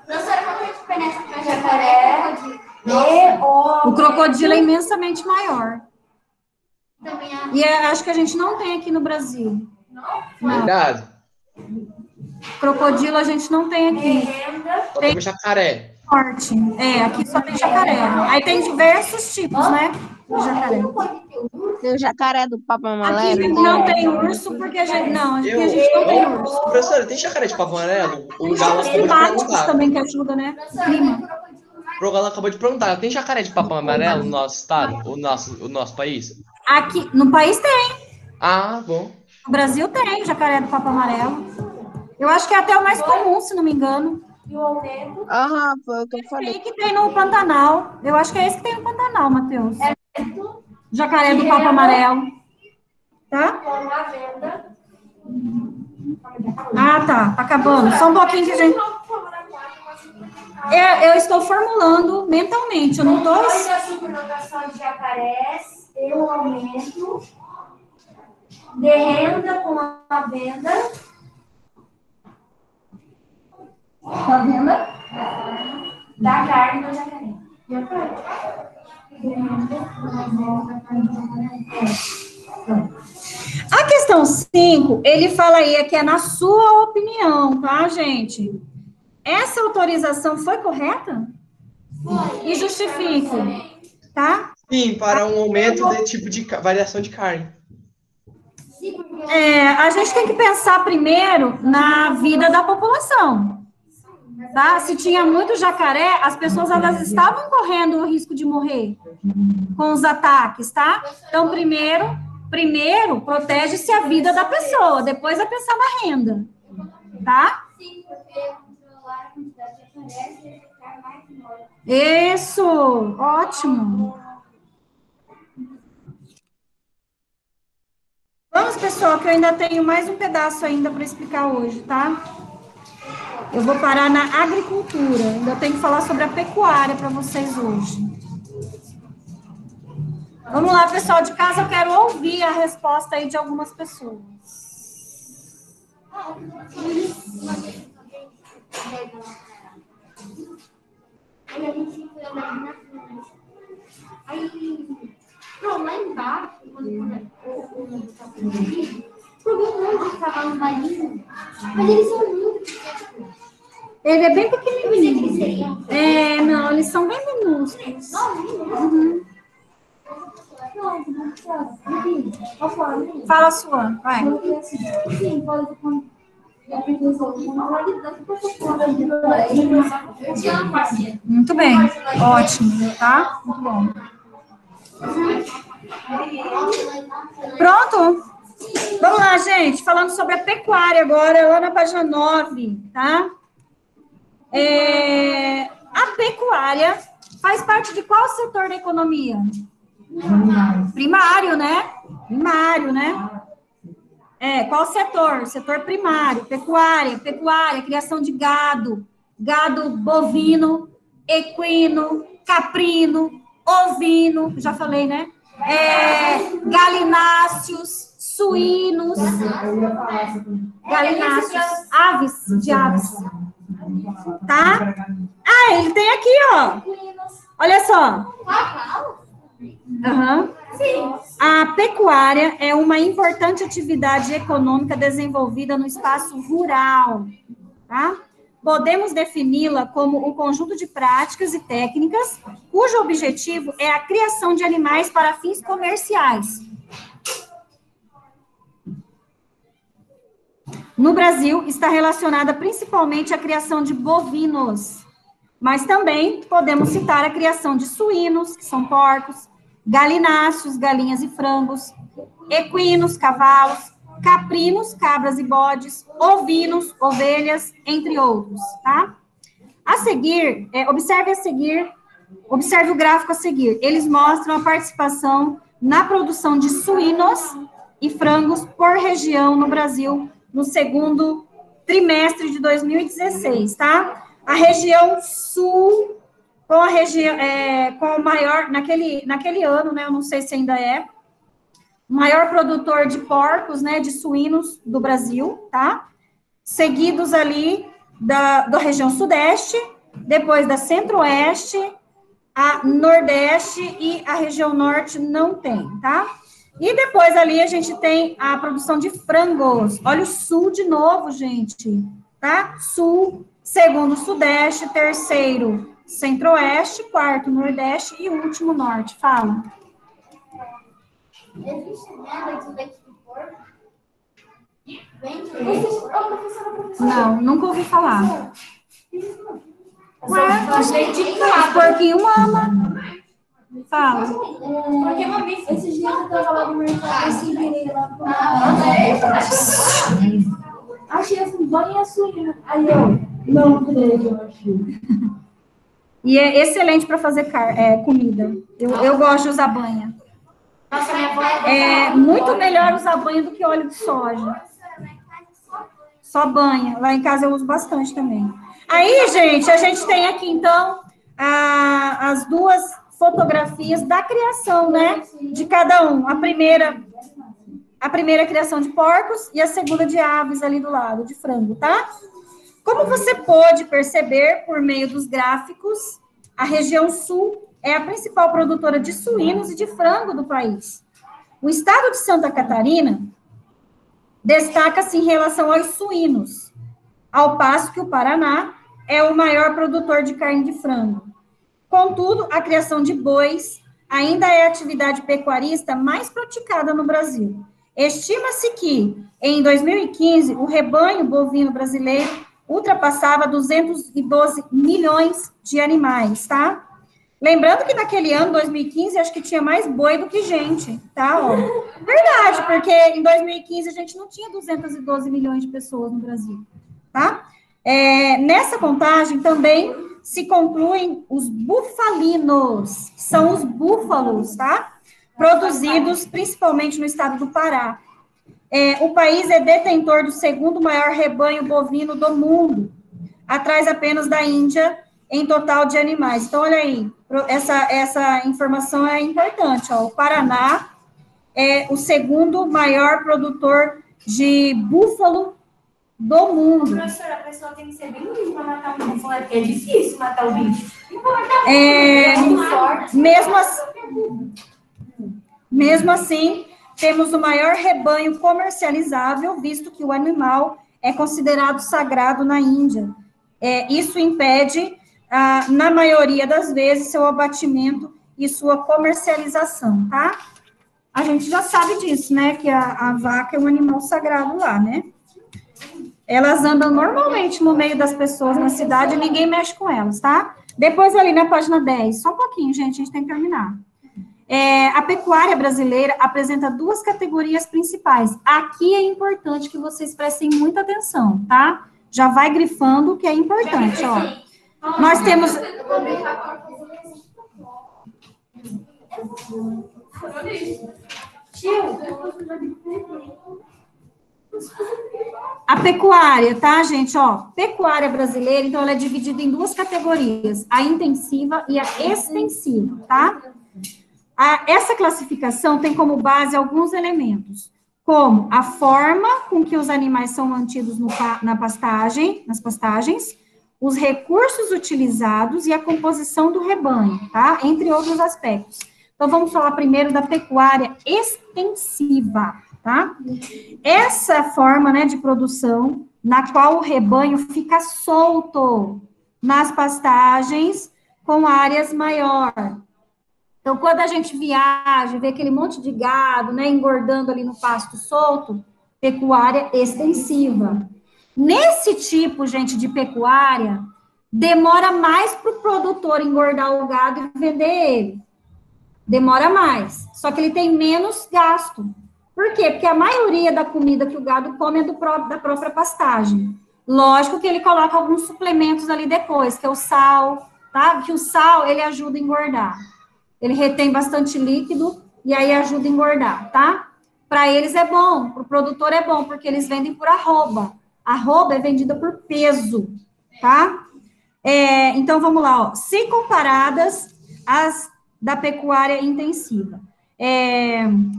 Professora, quanto a diferença entre o jacaré e o crocodilo é imensamente maior. E acho que a gente não tem aqui no Brasil. Não. Verdade. Crocodilo a gente não tem aqui. Tem jacaré. Forte. Aqui só tem jacaré. Aí tem diversos tipos, né? De jacaré. Tem o jacaré do Papa Amarelo. Aqui a gente não tem urso, porque a gente não tem urso. Professora, tem jacaré de Papa Amarelo? O Galo Os acabou de climáticos perguntar. também que ajuda, né? O clima. O Galo acabou de perguntar. Tem jacaré de Papa Amarelo no nosso estado? O nosso país? Aqui, no país tem. Ah, bom. No Brasil tem jacaré do Papa Amarelo. Eu acho que é até o mais comum, se não me engano. E o aumento? Foi o que eu falei. Tem que tem no Pantanal. Eu acho que é esse que tem no Pantanal, Matheus. Jacaré do Papa Amarelo. Tá? Com a venda. Tá acabando. Só um pouquinho que a gente... Eu estou formulando mentalmente, eu não estou... Controle da superpopulação de jacarés e o aumento de renda com a venda. Tá vendo? Da carne do jacaré. A questão 5, ele fala aí que é na sua opinião, tá, gente? Essa autorização foi correta? Foi. E justifique, tá? Sim, para um aumento de tipo de variação de carne. A gente tem que pensar primeiro na vida da população, tá? Se tinha muito jacaré, as pessoas, elas estavam correndo o risco de morrer com os ataques, tá? Então, primeiro protege-se a vida da pessoa, depois é pensar na renda, tá? Sim, porque controlar a quantidade de jacaré e ficar mais mole. Isso, ótimo. Vamos, pessoal, que eu ainda tenho mais um pedaço ainda para explicar hoje, tá? Eu vou parar na agricultura, ainda tenho que falar sobre a pecuária para vocês hoje. Vamos lá, pessoal de casa, eu quero ouvir a resposta aí de algumas pessoas. Pronto, lá embaixo, quando o problema de cavalo marinho, mas eles são muito pequenos. Ele é bem pequenininho. Não, eles são bem minúsculos. Uhum. Fala a sua, vai. Sim, pode. Muito bem, ótimo, tá? Muito bom. Pronto? Vamos lá, gente, falando sobre a pecuária agora, lá na página 9, tá? A pecuária faz parte de qual setor da economia? Primário, né? Primário, né? Qual setor? Setor primário, pecuária, criação de gado bovino, equino, caprino, ovino, já falei, né? Galináceos, suínos, aves, de aves, tá? Ele tem aqui, ó, olha só. Uhum. A pecuária é uma importante atividade econômica desenvolvida no espaço rural, tá? Podemos defini-la como um conjunto de práticas e técnicas cujo objetivo é a criação de animais para fins comerciais. No Brasil, está relacionada principalmente à criação de bovinos, mas também podemos citar a criação de suínos, que são porcos, galináceos, galinhas e frangos, equinos, cavalos, caprinos, cabras e bodes, ovinos, ovelhas, entre outros, tá? A seguir, observe o gráfico a seguir. Eles mostram a participação na produção de suínos e frangos por região no Brasil no segundo trimestre de 2016, tá? A região sul, com a região, com o maior, naquele ano, né, eu não sei se ainda o maior produtor de porcos, né, de suínos do Brasil, tá? Seguidos ali da região sudeste, depois da centro-oeste, a nordeste e a região norte não tem, tá? E depois ali a gente tem a produção de frangos. Olha o sul de novo, gente, tá? Sul, segundo sudeste, terceiro centro-oeste, quarto nordeste e último norte. Fala. Existe leite de porco? Não, nunca ouvi falar. Ué, porquinho ama. Fala. Porque uma vez, esses dias eu tava lá no mercado, assim, virei lá pro achei assim, banha suína. Aí eu, não, eu achei. E é excelente para fazer comida. Eu gosto de usar banha. Nossa, minha avó É muito melhor usar banha do que óleo de soja. Só banha. Lá em casa eu uso bastante também. Aí, gente, a gente tem aqui, então, as duas fotografias da criação, né? De cada um. A primeira criação de porcos e a segunda de aves ali do lado, de frango, tá? Como você pode perceber por meio dos gráficos, a região sul é a principal produtora de suínos e de frango do país. O estado de Santa Catarina destaca-se em relação aos suínos, ao passo que o Paraná é o maior produtor de carne de frango. Contudo, a criação de bois ainda é a atividade pecuarista mais praticada no Brasil. Estima-se que, em 2015, o rebanho bovino brasileiro ultrapassava 212 milhões de animais, tá? Lembrando que naquele ano, 2015, acho que tinha mais boi do que gente, tá? Ó, verdade, porque em 2015 a gente não tinha 212 milhões de pessoas no Brasil, tá? Nessa contagem também se concluem os bufalinos, que são os búfalos, tá? Produzidos principalmente no estado do Pará. O país é detentor do segundo maior rebanho bovino do mundo, atrás apenas da Índia, em total de animais. Então, olha aí, essa informação é importante, ó. O Paraná é o segundo maior produtor de búfalo do mundo. Professora, a pessoa tem que ser bem livre para matar um búfalo, porque é difícil matar o bicho. Mesmo assim, temos o maior rebanho comercializável, visto que o animal é considerado sagrado na Índia. Isso impede, na maioria das vezes, seu abatimento e sua comercialização, tá? A gente já sabe disso, né? Que a vaca é um animal sagrado lá, né? Elas andam normalmente no meio das pessoas na cidade e ninguém mexe com elas, tá? Depois ali na página 10, só um pouquinho, gente, a gente tem que terminar. A pecuária brasileira apresenta duas categorias principais. Aqui é importante que vocês prestem muita atenção, tá? Já vai grifando que é importante, ó. Nós temos... A pecuária, tá, gente? Ó, pecuária brasileira, então, ela é dividida em duas categorias, a intensiva e a extensiva, tá? Essa classificação tem como base alguns elementos, como a forma com que os animais são mantidos nas pastagens, os recursos utilizados e a composição do rebanho, tá? Entre outros aspectos. Então, vamos falar primeiro da pecuária extensiva, tá? Essa forma, né, de produção, na qual o rebanho fica solto nas pastagens com áreas maiores. Então, quando a gente viaja, vê aquele monte de gado, né, engordando ali no pasto solto, pecuária extensiva. Nesse tipo, gente, de pecuária, demora mais para o produtor engordar o gado e vender ele. Demora mais, só que ele tem menos gasto. Por quê? Porque a maioria da comida que o gado come é da própria pastagem. Lógico que ele coloca alguns suplementos ali depois, que é o sal, tá? Que o sal, ele ajuda a engordar. Ele retém bastante líquido e aí ajuda a engordar, tá? Para eles é bom, para o produtor é bom, porque eles vendem por arroba. Arroba é vendida por peso, tá? Então, vamos lá, ó. Se comparadas as da pecuária intensiva,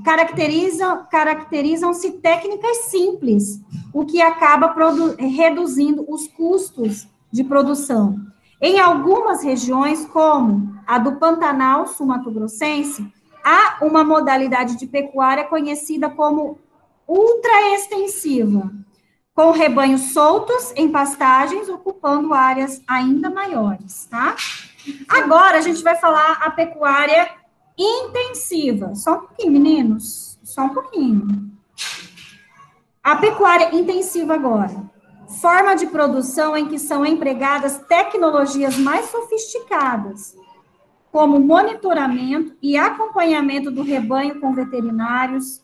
caracterizam-se técnicas simples, o que acaba reduzindo os custos de produção. Em algumas regiões, como a do Pantanal Sul-Mato-Grossense, há uma modalidade de pecuária conhecida como ultraextensiva, com rebanhos soltos em pastagens, ocupando áreas ainda maiores, tá? Agora, a gente vai falar a pecuária intensiva. Só um pouquinho, meninos. Só um pouquinho. A pecuária intensiva agora. Forma de produção em que são empregadas tecnologias mais sofisticadas, como monitoramento e acompanhamento do rebanho com veterinários,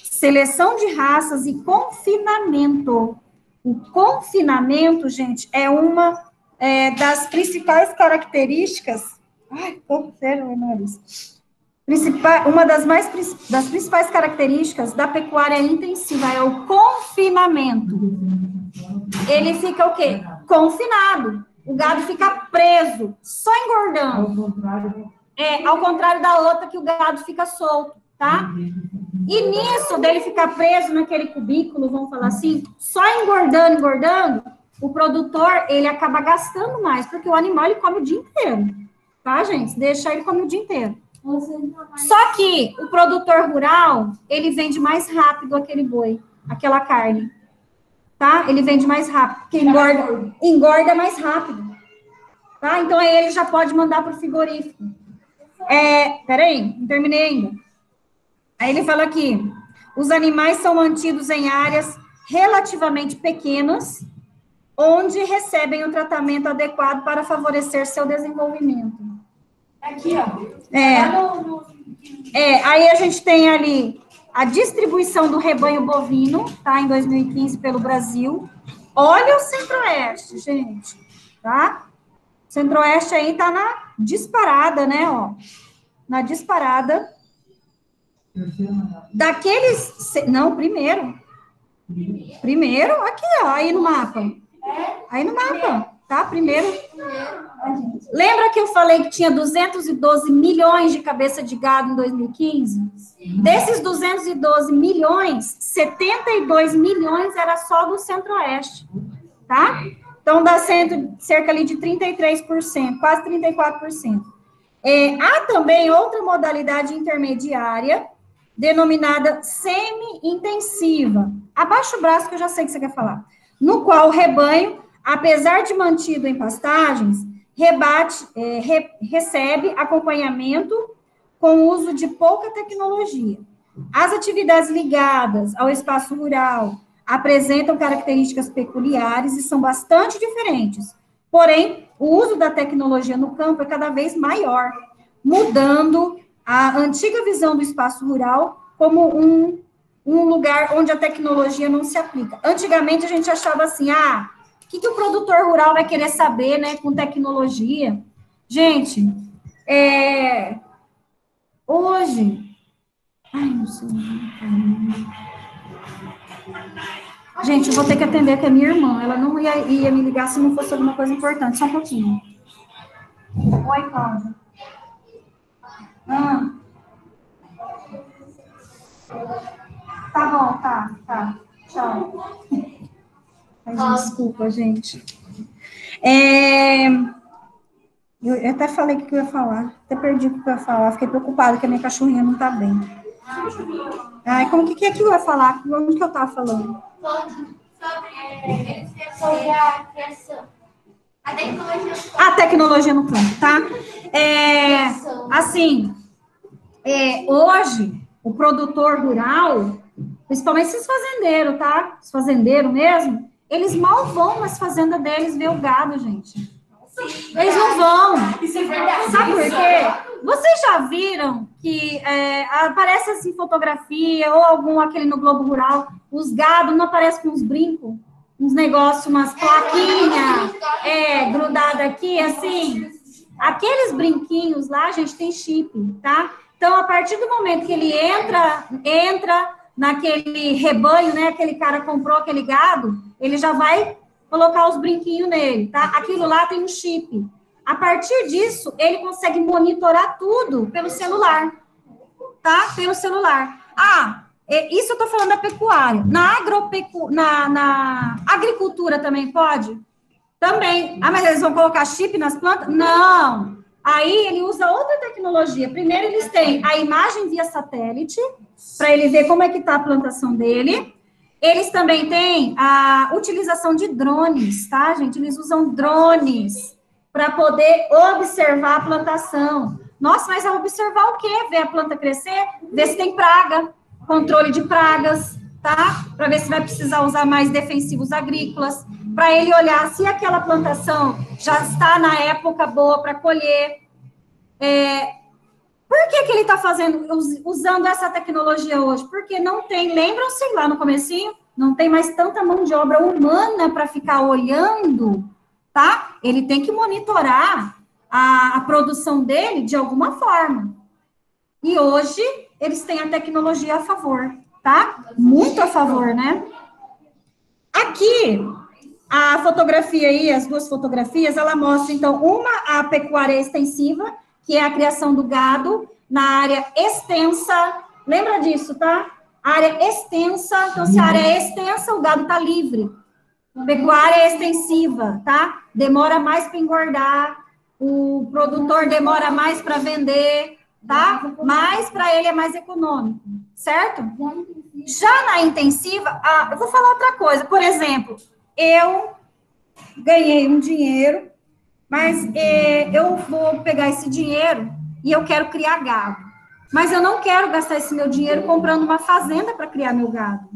seleção de raças e confinamento. O confinamento, gente, é uma das principais características. Ai, sério, meu nariz. Uma das principais características da pecuária intensiva é o confinamento. Ele fica o quê? Confinado. O gado fica preso, só engordando. Ao contrário da outra, que o gado fica solto, tá? E nisso, dele ficar preso naquele cubículo, vamos falar assim, só engordando, o produtor, ele acaba gastando mais, porque o animal, ele come o dia inteiro, tá, gente? Deixa ele comer o dia inteiro. Só que o produtor rural, ele vende mais rápido aquele boi, aquela carne, tá? Ele vende mais rápido, porque engorda mais rápido, tá? Então, aí ele já pode mandar para o frigorífico. Peraí, não terminei ainda. Aí ele fala aqui, os animais são mantidos em áreas relativamente pequenas, onde recebem o tratamento adequado para favorecer seu desenvolvimento. Aqui, ó. Aí a gente tem ali a distribuição do rebanho bovino, tá? Em 2015 pelo Brasil. Olha o Centro-Oeste, gente, tá? Centro-Oeste aí tá na disparada, né, ó. Na disparada. Não, primeiro. Primeiro, aqui, ó, aí no mapa. Aí no mapa, tá? Primeiro. Lembra que eu falei que tinha 212 milhões de cabeça de gado em 2015? Desses 212 milhões, 72 milhões era só do Centro-Oeste, tá? Então, dá cerca ali de 33%, quase 34%. Há também outra modalidade intermediária, denominada semi-intensiva. Abaixa o braço que eu já sei que você quer falar. No qual o rebanho, apesar de mantido em pastagens, recebe acompanhamento com o uso de pouca tecnologia. As atividades ligadas ao espaço rural apresentam características peculiares e são bastante diferentes. Porém, o uso da tecnologia no campo é cada vez maior, mudando a antiga visão do espaço rural como um lugar onde a tecnologia não se aplica. Antigamente, a gente achava assim, o que o produtor rural vai querer saber, né, com tecnologia? Gente, hoje... Ai, não sei. Gente, eu vou ter que atender que é minha irmã. Ela não ia me ligar se não fosse alguma coisa importante. Só um pouquinho. Oi, Cláudia. Tá bom, tá. Tchau. Ai, desculpa, gente. Eu até falei o que eu ia falar. Até perdi o que eu ia falar. Fiquei preocupada que a minha cachorrinha não tá bem. Ai, como que é que eu ia falar? Onde que eu tava falando? Sobre a criação. A tecnologia no campo, tá? Hoje, o produtor rural, principalmente esses fazendeiros, tá? Os fazendeiros mesmo, eles mal vão nas fazendas deles ver o gado, gente. Eles não vão. Isso é verdade. Sabe por quê? Vocês já viram que aparece assim fotografia ou aquele no Globo Rural, os gados não aparecem com uns brincos, uns negócios, umas plaquinhas grudadas aqui, assim. Aqueles brinquinhos lá, gente, tem chip, tá? Então, a partir do momento que ele entra naquele rebanho, né, aquele cara comprou aquele gado, ele já vai colocar os brinquinhos nele, tá? Aquilo lá tem um chip. A partir disso, ele consegue monitorar tudo pelo celular, tá? Pelo celular. Isso eu tô falando da pecuária. Na agricultura também pode? Também. Mas eles vão colocar chip nas plantas? Não. Aí ele usa outra tecnologia. Primeiro eles têm a imagem via satélite, para ele ver como é que tá a plantação dele. Eles também têm a utilização de drones, tá, gente? Eles usam drones para poder observar a plantação. Nossa, mas observar o quê? Ver a planta crescer? Ver se tem praga, controle de pragas, tá? Para ver se vai precisar usar mais defensivos agrícolas, para ele olhar se aquela plantação já está na época boa para colher. Por que ele está usando essa tecnologia hoje? Porque não tem, lembram-se lá no comecinho? Não tem mais tanta mão de obra humana para ficar olhando, tá? Ele tem que monitorar a produção dele de alguma forma. E hoje, eles têm a tecnologia a favor, tá? Muito a favor, né? Aqui, a fotografia aí, as duas fotografias, ela mostra, então, a pecuária extensiva, que é a criação do gado na área extensa. Lembra disso, tá? Área extensa. Então, se a área é extensa, o gado está livre. Pecuária extensiva, tá? Demora mais para engordar, o produtor demora mais para vender, tá? Mas para ele é mais econômico, certo? Já na intensiva, eu vou falar outra coisa. Por exemplo, eu ganhei um dinheiro, mas eu vou pegar esse dinheiro e eu quero criar gado. Mas eu não quero gastar esse meu dinheiro comprando uma fazenda para criar meu gado.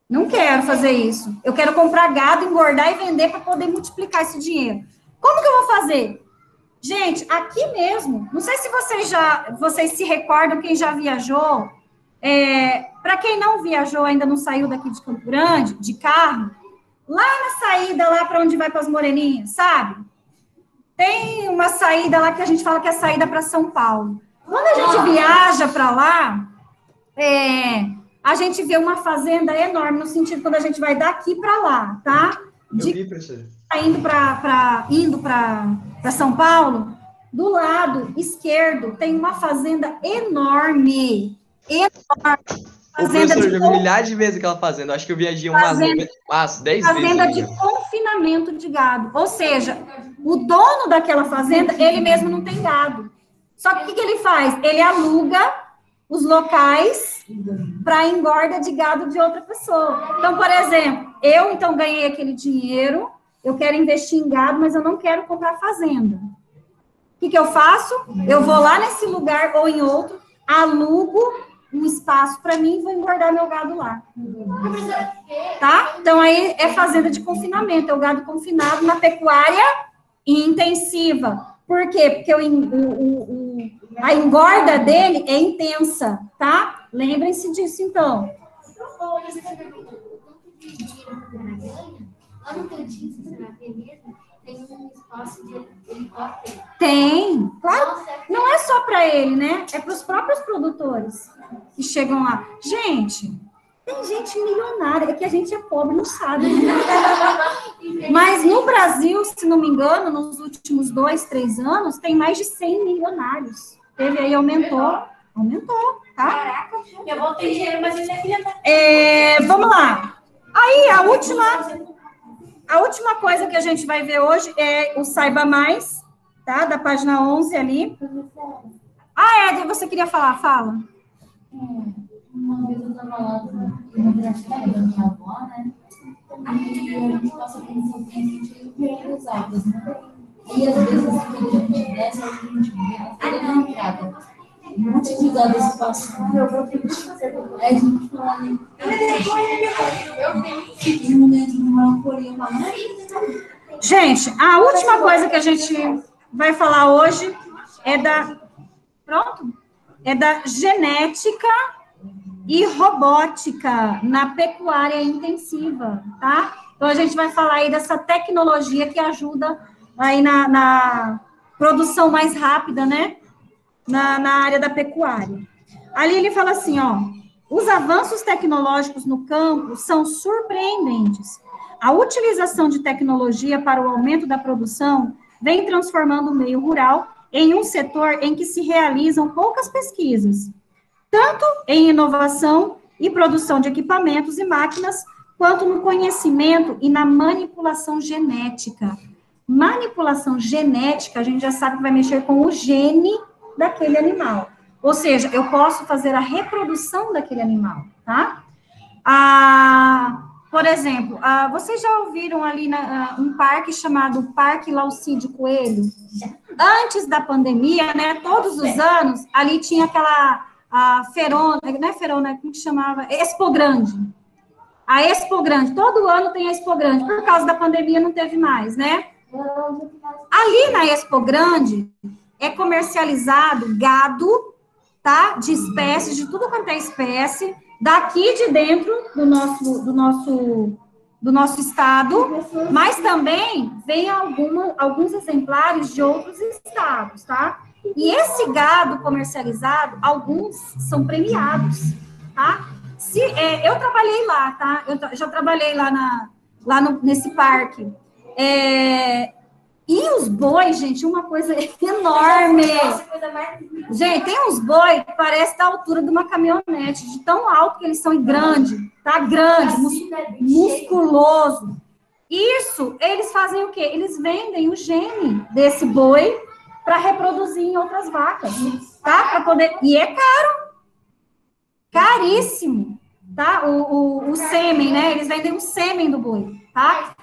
Não quero fazer isso. Eu quero comprar gado, engordar e vender para poder multiplicar esse dinheiro. Como que eu vou fazer? Gente, aqui mesmo, não sei se vocês se recordam, quem já viajou, para quem não viajou, ainda não saiu daqui de Campo Grande, de carro, lá na saída, lá para onde vai para as Moreninhas, sabe? Tem uma saída lá que a gente fala que é a saída para São Paulo. Quando a gente viaja para lá, a gente vê uma fazenda enorme, no sentido quando a gente vai daqui para lá, tá? Eu vi, professor. Indo para São Paulo, do lado esquerdo tem uma fazenda enorme. Professor, eu já vi milhares de vezes aquela fazenda. Acho que eu viajei umas 10 vezes. Fazenda de confinamento de gado. Ou seja, o dono daquela fazenda, ele mesmo não tem gado. Só que o que ele faz? Ele aluga os locais para engorda de gado de outra pessoa. Então, por exemplo, eu ganhei aquele dinheiro, eu quero investir em gado, mas eu não quero comprar fazenda. O que eu faço? Eu vou lá nesse lugar ou em outro, alugo um espaço para mim e vou engordar meu gado lá. Tá? Então, aí é fazenda de confinamento, é o gado confinado na pecuária intensiva. Por quê? Porque a engorda dele é intensa, tá? Lembrem-se disso, então. Tem um espaço de helicóptero. Tem, claro. Não é só para ele, né? É para os próprios produtores que chegam lá. Gente, tem gente milionária, é que a gente é pobre, não sabe. Mas no Brasil, se não me engano, nos últimos 2, 3 anos, tem mais de 100 milionários. Teve aí, aumentou, tá? Caraca, eu vou ter dinheiro, mas eu queria... Vamos lá. Aí, a última coisa que a gente vai ver hoje é o Saiba Mais, tá? Da página 11 ali. Você queria falar? Fala. Uma vez eu estava lá na casa da minha avó, né? E a gente passa por um pouquinho, a gente vê as aulas, né? E às vezes, quando a gente desce, a gente vê a feira na entrada. Um monte de gado se passando. Aí a gente fala, né? Eu não lembro numa corinha. Gente, a última coisa que a gente vai falar hoje é da genética e robótica na pecuária intensiva, tá? Então, a gente vai falar aí dessa tecnologia que ajuda aí na produção mais rápida, né? Na área da pecuária. Ali ele fala assim, os avanços tecnológicos no campo são surpreendentes. A utilização de tecnologia para o aumento da produção vem transformando o meio rural em um setor em que se realizam poucas pesquisas, tanto em inovação e produção de equipamentos e máquinas, quanto no conhecimento e na manipulação genética. Manipulação genética, a gente já sabe que vai mexer com o gene daquele animal. Ou seja, eu posso fazer a reprodução daquele animal, tá? Por exemplo, vocês já ouviram ali um parque chamado Parque Laucídio Coelho? Antes da pandemia, né, todos os anos, ali tinha aquela Ferona, não é Ferona, como que chamava? Expo Grande. A Expo Grande, todo ano tem a Expo Grande, por causa da pandemia não teve mais, né? Ali na Expo Grande é comercializado gado, tá? De espécies, de tudo quanto é espécie, daqui de dentro do nosso estado, mas também vem alguns exemplares de outros estados, tá? E esse gado comercializado, alguns são premiados, tá? Eu trabalhei lá, tá? Eu já trabalhei lá nesse parque. E os bois, gente, uma coisa enorme. Gente, tem uns bois que parece da altura de uma caminhonete, de tão alto que eles são, e grande, tá? Grande, musculoso. Isso, eles fazem o quê? Eles vendem o gene desse boi para reproduzir em outras vacas, tá? Para poder... E é caro. Caríssimo, tá? O sêmen, né? Eles vendem o sêmen do boi, tá?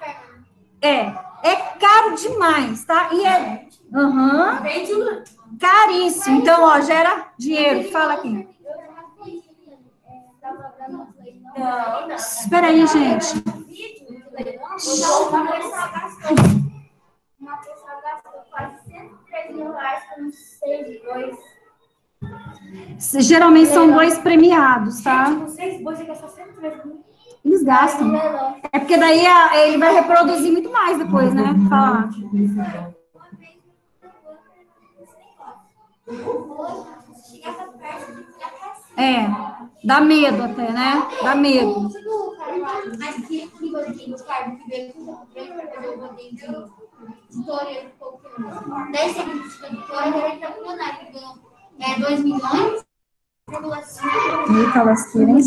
É caro demais, tá? E é caríssimo. Então, ó, gera dinheiro. Fala aqui. Espera aí, gente. Uma pessoa gastou quase 103 mil reais com uns 6 bois. Geralmente são bois premiados, tá? Com 6 bois, você gastou 103 mil. Eles gastam. É porque daí ele vai reproduzir muito mais depois, né? Fala. Dá medo até, né? Dá medo. Mas que bodeguinho de carne que veio com o bodeguinho de Vitória, 10 segundos de Vitória, ele tá milionário, que ganhou 2 milhões. Eita, lasqueira, hein?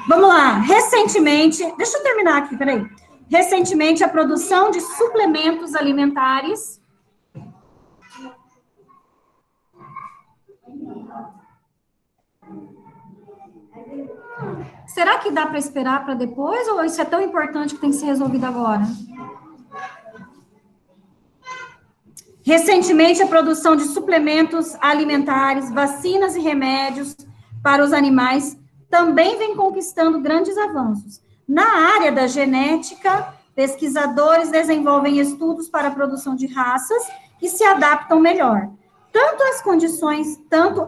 Vamos lá. Recentemente, deixa eu terminar aqui, peraí. Recentemente, a produção de suplementos alimentares. Será que dá para esperar para depois, ou isso é tão importante que tem que ser resolvido agora? Recentemente, a produção de suplementos alimentares, vacinas e remédios para os animais também vem conquistando grandes avanços. Na área da genética, pesquisadores desenvolvem estudos para a produção de raças que se adaptam melhor, tanto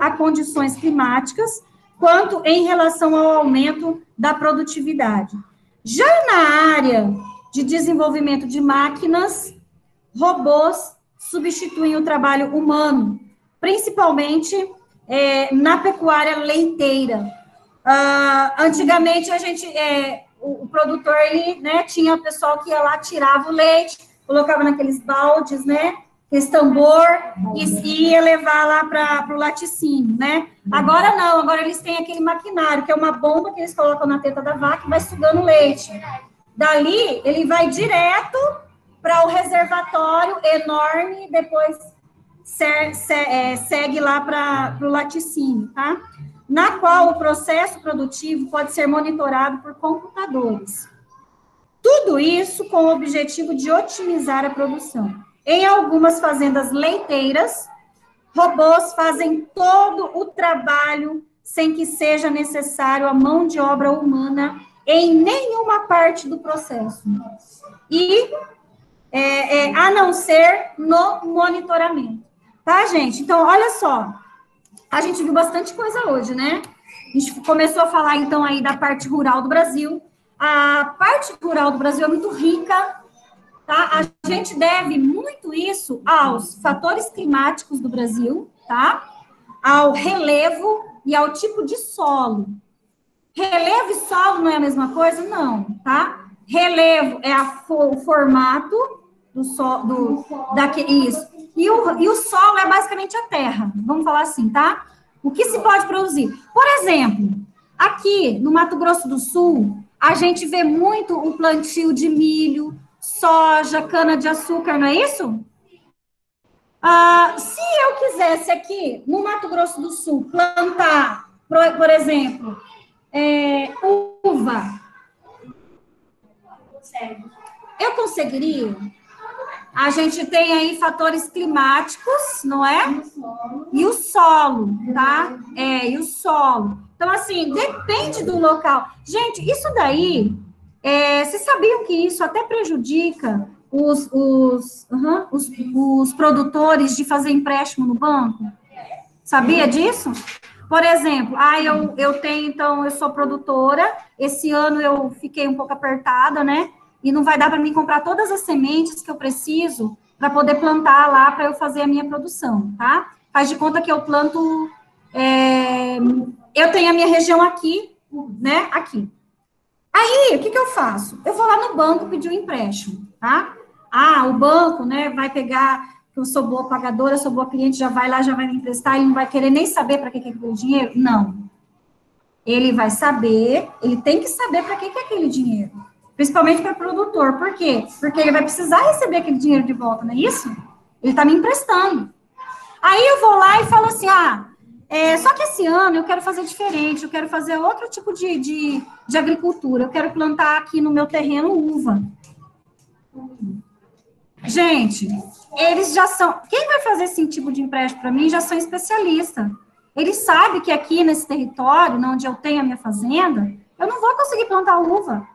a condições climáticas, quanto em relação ao aumento da produtividade. Já na área de desenvolvimento de máquinas, robôs substituem o trabalho humano, principalmente na pecuária leiteira. Antigamente, o produtor, ele, né, tinha o pessoal que ia lá, tirava o leite, colocava naqueles baldes, né, esse tambor, e ia levar lá para o laticínio, né? Agora não, agora eles têm aquele maquinário, que é uma bomba que eles colocam na teta da vaca e vai sugando leite. Dali, ele vai direto para o reservatório enorme e depois segue lá para o laticínio, tá? Na qual o processo produtivo pode ser monitorado por computadores. Tudo isso com o objetivo de otimizar a produção. Em algumas fazendas leiteiras, robôs fazem todo o trabalho sem que seja necessário a mão de obra humana em nenhuma parte do processo. E a não ser no monitoramento. Tá, gente? Então, olha só. A gente viu bastante coisa hoje, né? A gente começou a falar, então, aí da parte rural do Brasil. A parte rural do Brasil é muito rica, tá? A gente deve muito isso aos fatores climáticos do Brasil, tá? Ao relevo e ao tipo de solo. Relevo e solo não é a mesma coisa? Não, tá? Relevo é o formato do solo, isso. E o solo é basicamente a terra, vamos falar assim, tá? O que se pode produzir? Por exemplo, aqui no Mato Grosso do Sul, a gente vê muito o plantio de milho, soja, cana-de-açúcar, não é isso? Se eu quisesse aqui, no Mato Grosso do Sul, plantar, por exemplo, uva, eu conseguiria? A gente tem aí fatores climáticos, não é? E o solo, tá? E o solo. Então, assim, depende do local. Gente, isso daí, vocês sabiam que isso até prejudica os produtores de fazer empréstimo no banco? Sabia disso? Por exemplo, eu sou produtora, esse ano eu fiquei um pouco apertada, né? E não vai dar para mim comprar todas as sementes que eu preciso para poder plantar lá para eu fazer a minha produção, tá? Faz de conta que eu planto, eu tenho a minha região aqui, né? Aqui. Aí, o que eu faço? Eu vou lá no banco pedir um empréstimo, tá? O banco, né, vai pegar, eu sou boa pagadora, sou boa cliente, já vai lá, já vai me emprestar, ele não vai querer nem saber para que é aquele dinheiro? Não. Ele vai saber, ele tem que saber para que é aquele dinheiro. Principalmente para o produtor. Por quê? Porque ele vai precisar receber aquele dinheiro de volta, não é isso? Ele está me emprestando. Aí eu vou lá e falo assim, só que esse ano eu quero fazer diferente, eu quero fazer outro tipo de agricultura, eu quero plantar aqui no meu terreno uva. Gente, eles já são, quem vai fazer esse tipo de empréstimo para mim já são especialistas. Eles sabem que aqui nesse território, onde eu tenho a minha fazenda, eu não vou conseguir plantar uva.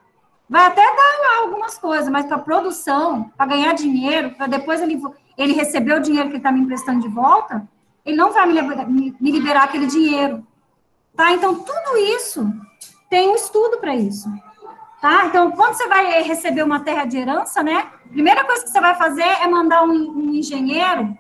Vai até dar lá algumas coisas, mas para produção, para ganhar dinheiro, para depois ele receber o dinheiro que ele está me emprestando de volta, ele não vai me liberar aquele dinheiro, tá? Então, tudo isso tem um estudo para isso, tá? Então, quando você vai receber uma terra de herança, né, a primeira coisa que você vai fazer é mandar um engenheiro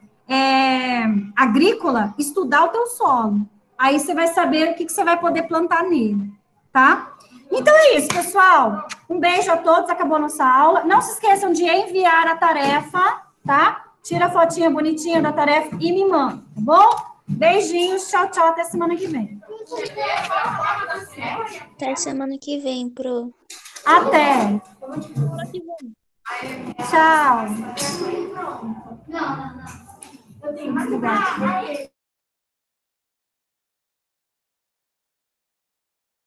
agrícola estudar o teu solo. Aí você vai saber o que você vai poder plantar nele, tá? Então é isso, pessoal. Um beijo a todos, acabou a nossa aula. Não se esqueçam de enviar a tarefa, tá? Tira a fotinha bonitinha da tarefa e me manda, tá bom? Beijinhos, tchau, tchau, até semana que vem. Até semana que vem, Pro. Até. Tchau. Não. Eu tenho Obrigada.